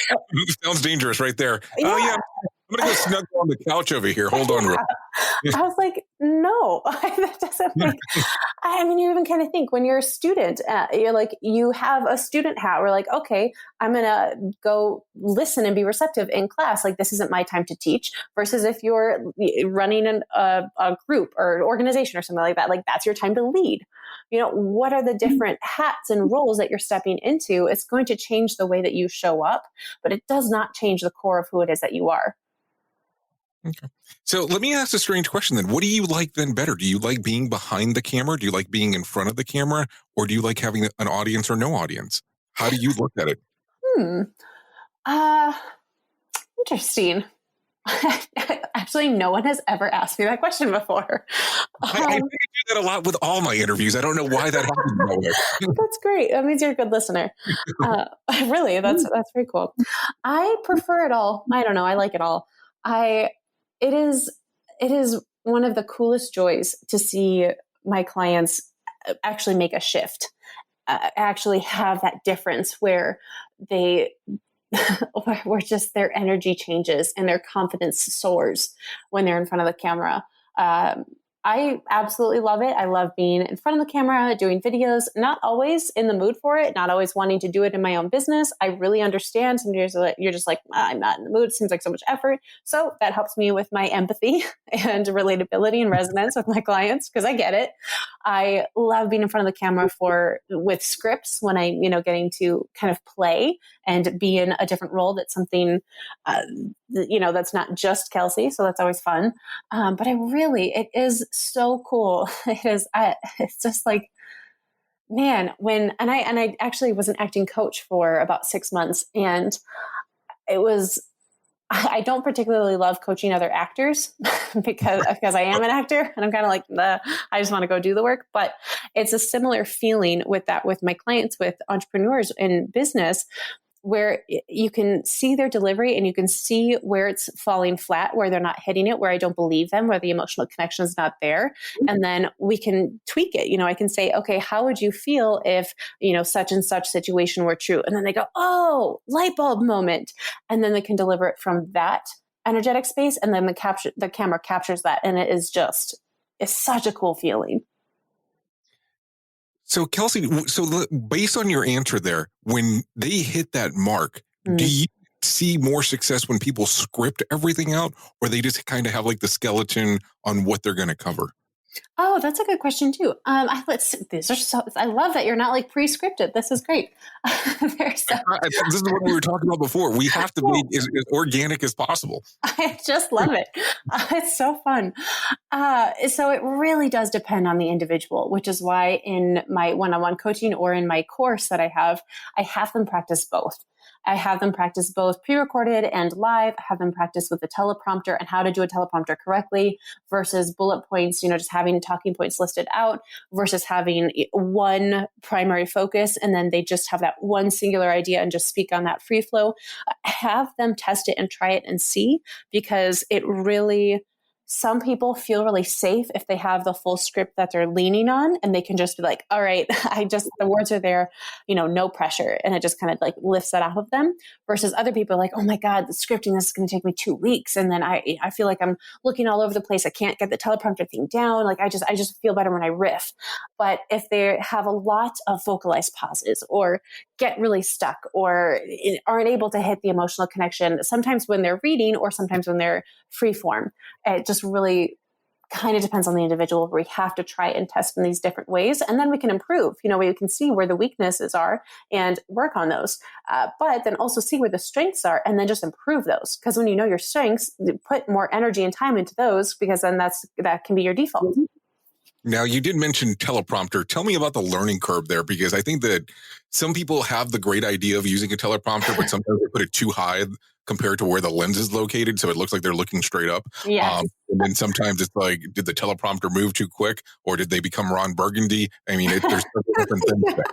sounds dangerous right there. Yeah. Oh yeah, I'm gonna go snuggle on the couch over here. Hold on. I was like, no, that doesn't make. I mean, you even kind of think when you're a student, you're like, you have a student hat. We're like, okay, I'm gonna go listen and be receptive in class. Like, this isn't my time to teach. Versus if you're running a group or an organization or something like that, like that's your time to lead. What are the different hats and roles that you're stepping into? It's going to change the way that you show up, but it does not change the core of who it is that you are. Okay. So let me ask a strange question then. What do you like then better? Do you like being behind the camera? Do you like being in front of the camera? Or do you like having an audience or no audience? How do you look at it? Interesting. Actually, no one has ever asked me that question before. I do that a lot with all my interviews. I don't know why that happens. That's great. That means you're a good listener. Really, that's very cool. I prefer it all. I don't know. I like it all. It is one of the coolest joys to see my clients actually make a shift, actually have that difference where where just their energy changes and their confidence soars when they're in front of the camera. I absolutely love it. I love being in front of the camera, doing videos, not always in the mood for it, not always wanting to do it in my own business. I really understand. Sometimes you're just like, I'm not in the mood. It seems like so much effort. So that helps me with my empathy and relatability and resonance with my clients because I get it. I love being in front of the camera with scripts when I'm, getting to kind of play and be in a different role. That's something, that's not just Kelsie. So that's always fun. But it is so cool. It's just like, man, I actually was an acting coach for about 6 months, and I don't particularly love coaching other actors because I am an actor and I'm kind of like, I just want to go do the work. But it's a similar feeling with my clients, with entrepreneurs in business, where you can see their delivery and you can see where it's falling flat, where they're not hitting it, where I don't believe them, where the emotional connection is not there. And then we can tweak it. I can say, okay, how would you feel if, such and such situation were true? And then they go, oh, light bulb moment. And then they can deliver it from that energetic space. And then the camera captures that. And it's such a cool feeling. So Kelsie, based on your answer there, when they hit that mark, do you see more success when people script everything out, or they just kind of have like the skeleton on what they're going to cover? Oh, that's a good question too. These are I love that you're not like pre-scripted. This is great. This is what we were talking about before. We have to be as organic as possible. I just love it. It's so fun. So it really does depend on the individual, which is why in my one-on-one coaching or in my course that I have them practice both. I have them practice both pre-recorded and live. I have them practice with a teleprompter and how to do a teleprompter correctly versus bullet points, just having talking points listed out versus having one primary focus and then they just have that one singular idea and just speak on that free flow. Have them test it and try it and see, because some people feel really safe if they have the full script that they're leaning on and they can just be like, all right, the words are there, no pressure. And it just kind of like lifts that off of them versus other people are like, oh my God, the scripting, this is going to take me 2 weeks. And then I feel like I'm looking all over the place. I can't get the teleprompter thing down. Like I just feel better when I riff. But if they have a lot of vocalized pauses or get really stuck or aren't able to hit the emotional connection, sometimes when they're reading or sometimes when they're free form, it just really kind of depends on the individual. We have to try and test in these different ways, and then we can improve. We can see where the weaknesses are and work on those, but then also see where the strengths are and then just improve those. Because when you know your strengths, you put more energy and time into those, because then that can be your default. Now, you did mention teleprompter. Tell me about the learning curve there, because I think that some people have the great idea of using a teleprompter, but sometimes they put it too high compared to where the lens is located. So it looks like they're looking straight up. Yes. And then sometimes it's like, did the teleprompter move too quick or did they become Ron Burgundy? I mean, there's different things there.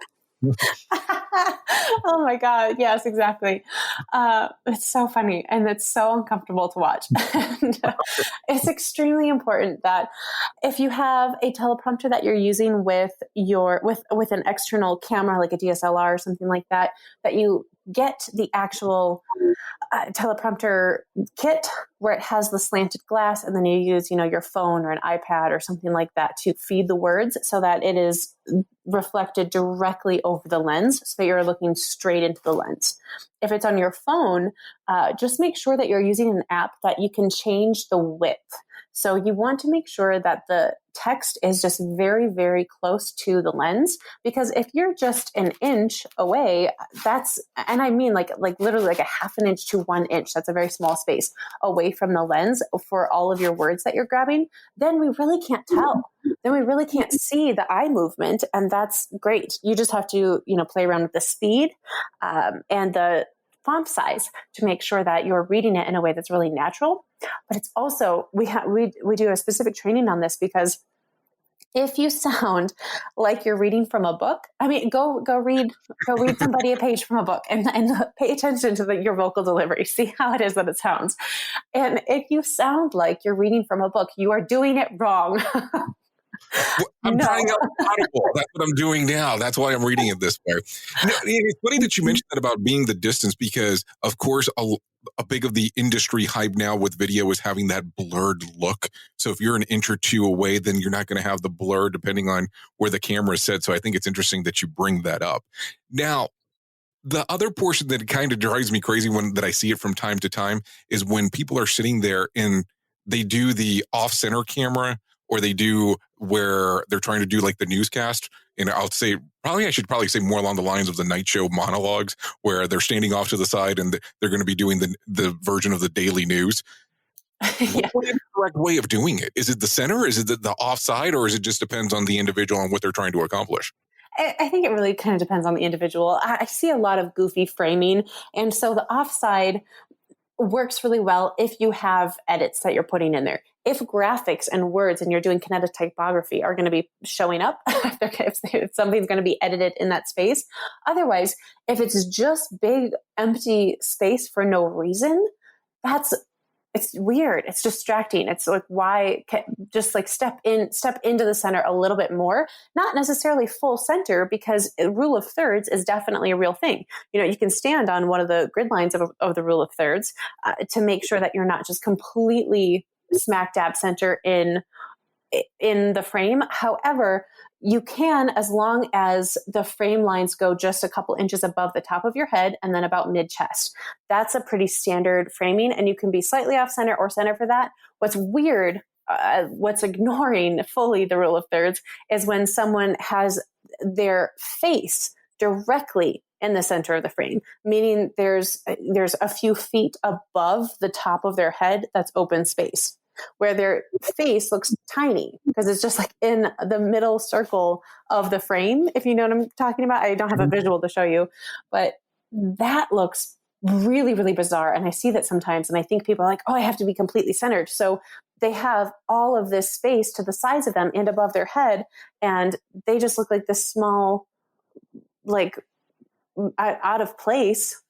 Oh my God. Yes, exactly. It's so funny and it's so uncomfortable to watch. And, it's extremely important that if you have a teleprompter that you're using with an external camera, like a DSLR or something like that, that you get the actual teleprompter kit where it has the slanted glass, and then you use, your phone or an iPad or something like that to feed the words so that it is reflected directly over the lens so that you're looking straight into the lens. If it's on your phone, just make sure that you're using an app that you can change the width. So you want to make sure that the text is just very, very close to the lens, because if you're just an inch away, and I mean like literally like a half an inch to 1 inch, that's a very small space away from the lens for all of your words that you're grabbing, then we really can't tell. Then we really can't see the eye movement, and that's great. You just have to, play around with the speed and the font size to make sure that you're reading it in a way that's really natural. But it's also, we do a specific training on this, because if you sound like you're reading from a book, I mean, go read somebody a page from a book and pay attention to your vocal delivery. See how it is that it sounds. And if you sound like you're reading from a book, you are doing it wrong. I'm trying out Audible. That's what I'm doing now. That's why I'm reading it this way. It's funny that you mentioned that about being the distance, because of course a big of the industry hype now with video is having that blurred look. So if you're an inch or two away, then you're not going to have the blur depending on where the camera is set. So I think it's interesting that you bring that up. Now, the other portion that kind of drives me crazy that I see it from time to time is when people are sitting there and they do the off-center camera, or they do where they're trying to do like the newscast. And I should probably say more along the lines of the night show monologues, where they're standing off to the side and they're going to be doing the version of the daily news. Yeah. What is the correct way of doing it? Is it the center? Is it the offside? Or is it just depends on the individual and what they're trying to accomplish? I think it really kind of depends on the individual. I see a lot of goofy framing. And so the offside works really well if you have edits that you're putting in there. If graphics and words and you're doing kinetic typography are going to be showing up, if something's going to be edited in that space. Otherwise, if it's just big, empty space for no reason, it's weird. It's distracting. It's like, why just like step into the center a little bit more, not necessarily full center, because rule of thirds is definitely a real thing. You can stand on one of the grid lines of the rule of thirds to make sure that you're not just completely smack dab center in the frame. However, you can, as long as the frame lines go just a couple inches above the top of your head and then about mid-chest. That's a pretty standard framing, and you can be slightly off center or center for that. What's weird, what's ignoring fully the rule of thirds, is when someone has their face directly in the center of the frame, meaning there's a few feet above the top of their head that's open space, where their face looks tiny because it's just like in the middle circle of the frame, if you know what I'm talking about. I don't have a visual to show you, but that looks really, really bizarre. And I see that sometimes, and I think people are like, oh, I have to be completely centered. So they have all of this space to the sides of them and above their head, and they just look like this small, like out of place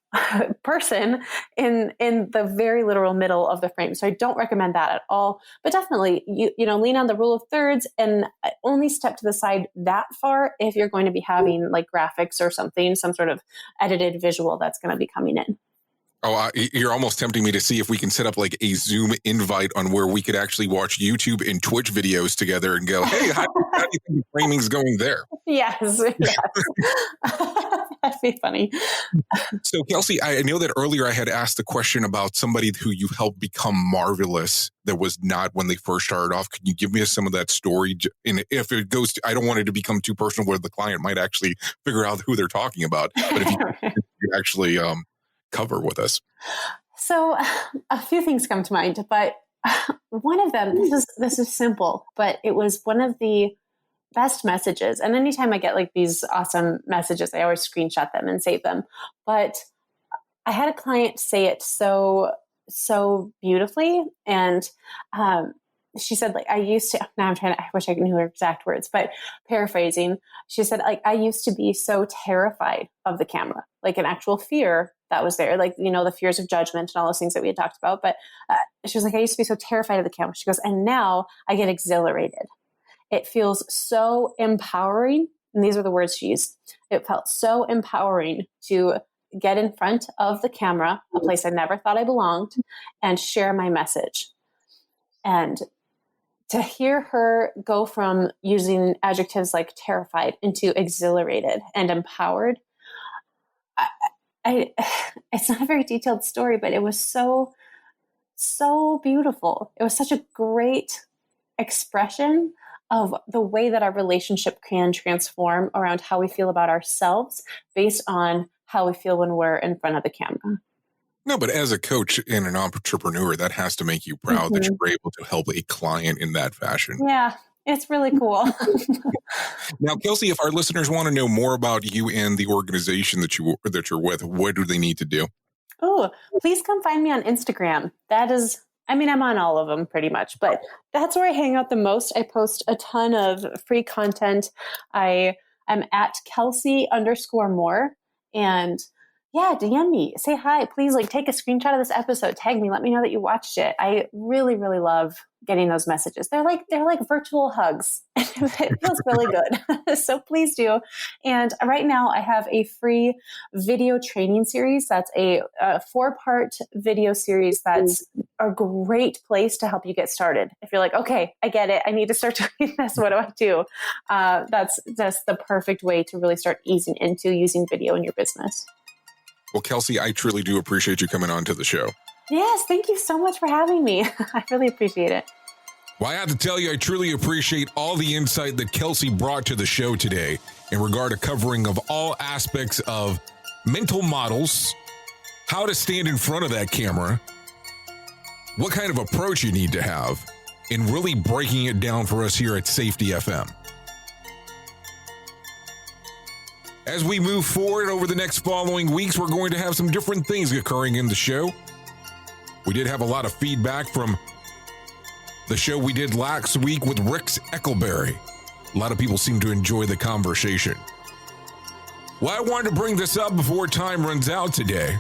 person in the very literal middle of the frame. So I don't recommend that at all, but definitely lean on the rule of thirds and only step to the side that far if you're going to be having like graphics or something, some sort of edited visual that's going to be coming in. Oh, you're almost tempting me to see if we can set up like a Zoom invite on where we could actually watch YouTube and Twitch videos together and go, hey, how do you think the framing's going there? Yes. That'd be funny. So, Kelsie, I know that earlier I had asked the question about somebody who you helped become marvelous that was not when they first started off. Can you give me some of that story? And if it goes to, I don't want it to become too personal where the client might actually figure out who they're talking about. But if you actually cover with us. So a few things come to mind, but one of them, this is simple, but it was one of the best messages. And anytime I get like these awesome messages, I always screenshot them and save them. But I had a client say it so beautifully. And she said, like, I wish I knew her exact words, but paraphrasing, she said, like, I used to be so terrified of the camera, like an actual fear that was there, like, the fears of judgment and all those things that we had talked about. But she was like, I used to be so terrified of the camera. She goes, and now I get exhilarated. It feels so empowering. And these are the words she used. It felt so empowering to get in front of the camera, a place I never thought I belonged, and share my message. And to hear her go from using adjectives like terrified into exhilarated and empowered, it's not a very detailed story, but it was so beautiful. It was such a great expression of the way that our relationship can transform around how we feel about ourselves based on how we feel when we're in front of the camera. No, but as a coach and an entrepreneur, that has to make you proud that you were able to help a client in that fashion. Yeah, it's really cool. Now, Kelsie, if our listeners want to know more about you and the organization that you're with, what do they need to do? Oh, please come find me on Instagram. I'm on all of them pretty much, but that's where I hang out the most. I post a ton of free content. I am at Kelsie_Moore, and yeah, DM me, say hi, please, like, take a screenshot of this episode, tag me, let me know that you watched it. I really, really love getting those messages. They're like virtual hugs. It feels really good. So please do. And right now I have a free video training series. That's a 4-part video series. That's a great place to help you get started. If you're like, okay, I get it, I need to start doing this, what do I do? That's the perfect way to really start easing into using video in your business. Well, Kelsie, I truly do appreciate you coming on to the show. Yes, thank you so much for having me. I really appreciate it. Well, I have to tell you, I truly appreciate all the insight that Kelsie brought to the show today in regard to covering of all aspects of mental models, how to stand in front of that camera, what kind of approach you need to have, and really breaking it down for us here at Safety FM. As we move forward over the next following weeks, we're going to have some different things occurring in the show. We did have a lot of feedback from the show we did last week with Rick Eckelberry. A lot of people seem to enjoy the conversation. Well, I wanted to bring this up before time runs out today.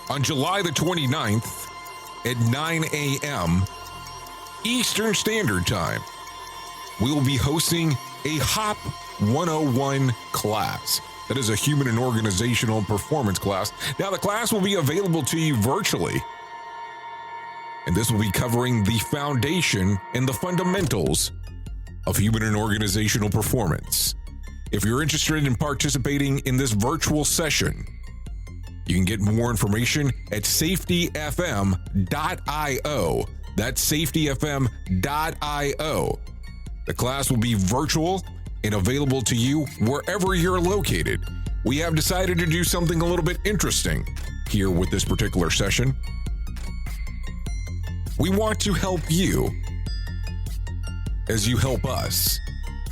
On July the 29th at 9 a.m. Eastern Standard Time, we will be hosting a HOP 101 class. That is a human and organizational performance class. Now, the class will be available to you virtually. And this will be covering the foundation and the fundamentals of human and organizational performance. If you're interested in participating in this virtual session, you can get more information at safetyfm.io. That's safetyfm.io. The class will be virtual and available to you wherever you're located. We have decided to do something a little bit interesting here with this particular session. We want to help you as you help us.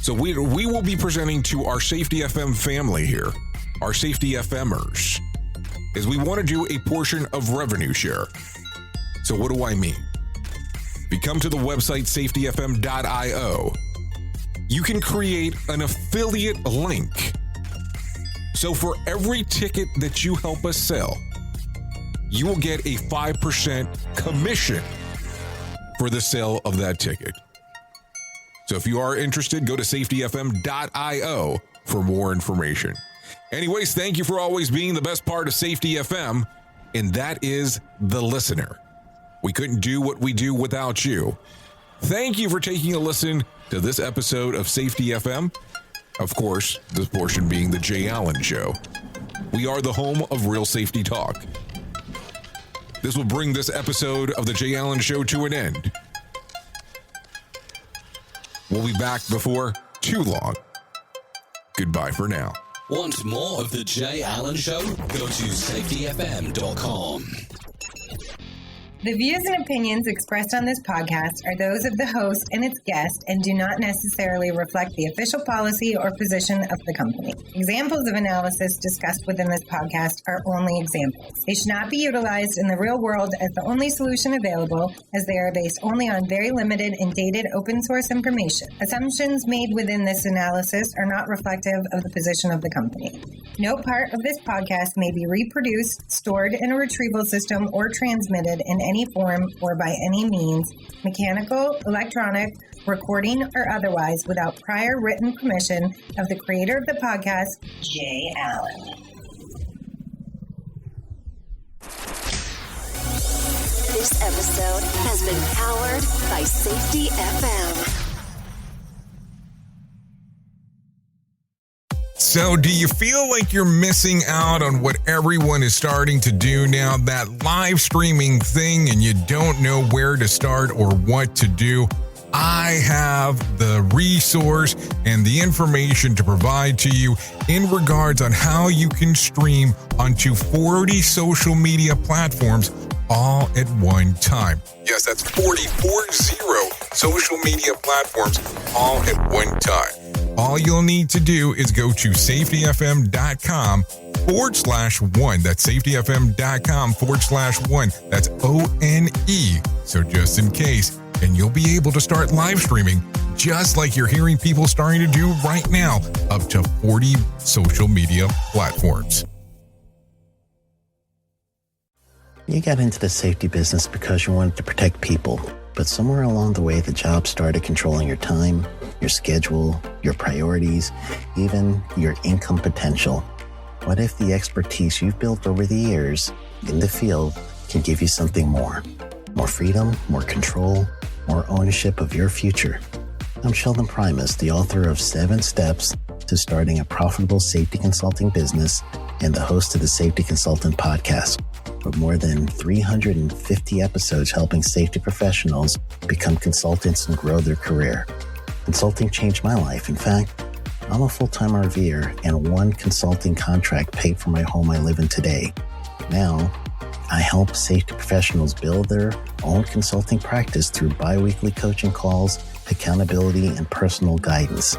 So we will be presenting to our Safety FM family here, our Safety FMers, as we want to do a portion of revenue share. So what do I mean? If you come to the website safetyfm.io, you can create an affiliate link. So for every ticket that you help us sell, you will get a 5% commission for the sale of that ticket. So if you are interested, go to safetyfm.io for more information. Anyways, thank you for always being the best part of Safety FM, and that is the listener. We couldn't do what we do without you. Thank you for taking a listen to this episode of Safety FM. Of course, this portion being the Jay Allen Show. We are the home of real safety talk. This will bring this episode of the Jay Allen Show to an end. We'll be back before too long. Goodbye for now. Want more of the Jay Allen Show? Go to safetyfm.com. The views and opinions expressed on this podcast are those of the host and its guest and do not necessarily reflect the official policy or position of the company. Examples of analysis discussed within this podcast are only examples. They should not be utilized in the real world as the only solution available, as they are based only on very limited and dated open source information. Assumptions made within this analysis are not reflective of the position of the company. No part of this podcast may be reproduced, stored in a retrieval system, or transmitted in any form or by any means, mechanical, electronic, recording, or otherwise, without prior written permission of the creator of the podcast, Jay Allen. This episode has been powered by Safety FM. So, do you feel like you're missing out on what everyone is starting to do now, that live streaming thing, and you don't know where to start or what to do? I have the resource and the information to provide to you in regards on how you can stream onto 40 social media platforms all at one time. Yes, that's 40 social media platforms all at one time. All you'll need to do is go to safetyfm.com/1. That's safetyfm.com/1. That's ONE. So just in case, and you'll be able to start live streaming just like you're hearing people starting to do right now, up to 40 social media platforms. You got into the safety business because you wanted to protect people, but somewhere along the way, the job started controlling your time, your schedule, your priorities, even your income potential. What if the expertise you've built over the years in the field can give you something more? More freedom, more control, more ownership of your future. I'm Sheldon Primus, the author of 7 Steps to Starting a Profitable Safety Consulting Business and the host of the Safety Consultant Podcast, with more than 350 episodes helping safety professionals become consultants and grow their career. Consulting changed my life. In fact, I'm a full-time RVer, and one consulting contract paid for my home I live in today. Now, I help safety professionals build their own consulting practice through bi-weekly coaching calls, accountability, and personal guidance.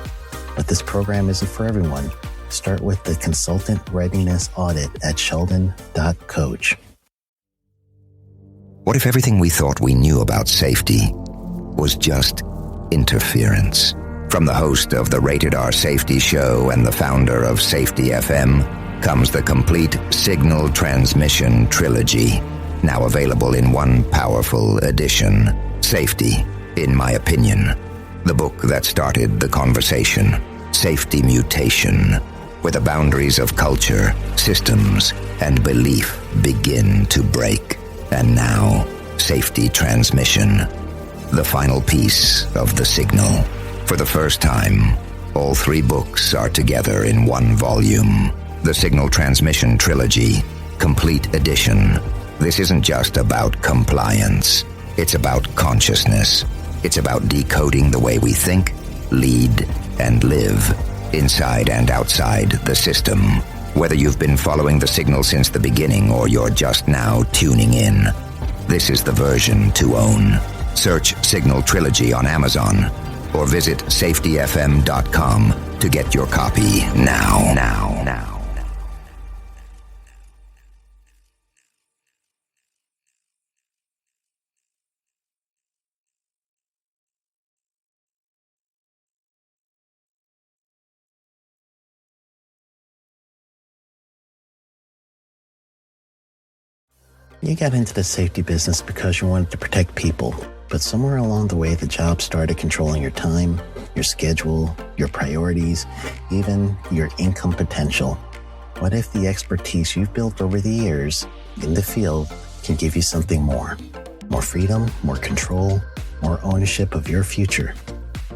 But this program isn't for everyone. Start with the Consultant Readiness Audit at sheldon.coach. What if everything we thought we knew about safety was just interference? From the host of the Rated R Safety Show and the founder of Safety FM comes the complete signal transmission trilogy, now available in one powerful edition. Safety, in my opinion, the book that started the conversation. Safety Mutation, where the boundaries of culture, systems, and belief begin to break. And now, Safety Transmission, the final piece of the signal. For the first time, all 3 books are together in one volume. The Signal Transmission Trilogy, Complete Edition. This isn't just about compliance. It's about consciousness. It's about decoding the way we think, lead, and live, inside and outside the system. Whether you've been following the signal since the beginning or you're just now tuning in, this is the version to own. Search Signal Trilogy on Amazon or visit safetyfm.com to get your copy now. You got into the safety business because you wanted to protect people, but somewhere along the way, the job started controlling your time, your schedule, your priorities, even your income potential. What if the expertise you've built over the years in the field can give you something more? More freedom, more control, more ownership of your future.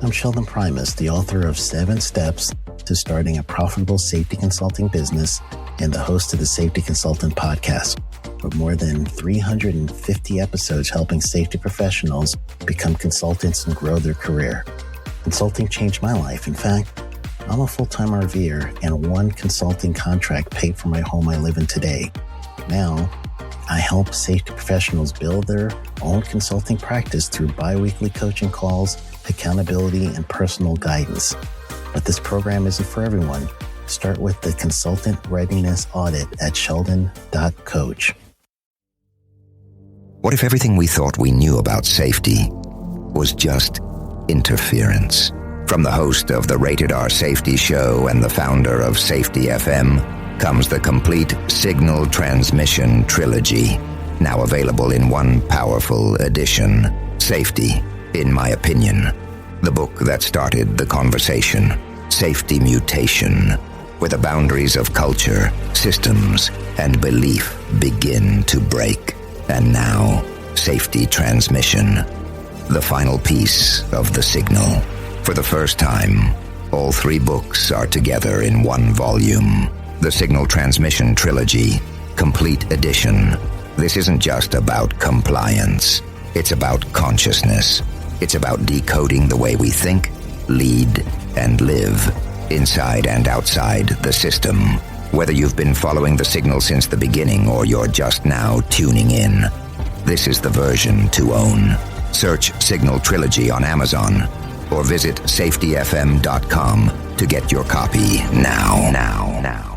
I'm Sheldon Primus, the author of 7 Steps to Starting a Profitable Safety Consulting Business and the host of the Safety Consultant Podcast, with more than 350 episodes helping safety professionals become consultants and grow their career. Consulting changed my life. In fact, I'm a full-time RVer, and one consulting contract paid for my home I live in today. Now, I help safety professionals build their own consulting practice through bi-weekly coaching calls, accountability, and personal guidance. But this program isn't for everyone. Start with the Consultant Readiness Audit at sheldon.coach. What if everything we thought we knew about safety was just interference? From the host of the Rated R Safety Show and the founder of Safety FM comes the complete Signal Transmission Trilogy, now available in one powerful edition. Safety, in my opinion, the book that started the conversation. Safety Mutation, where the boundaries of culture, systems, and belief begin to break. And now, Safety Transmission, the final piece of the signal. For the first time, all three books are together in one volume. The Signal Transmission Trilogy, Complete Edition. This isn't just about compliance. It's about consciousness. It's about decoding the way we think, lead, and live, inside and outside the system. Whether you've been following the signal since the beginning or you're just now tuning in, this is the version to own. Search Signal Trilogy on Amazon or visit safetyfm.com to get your copy now.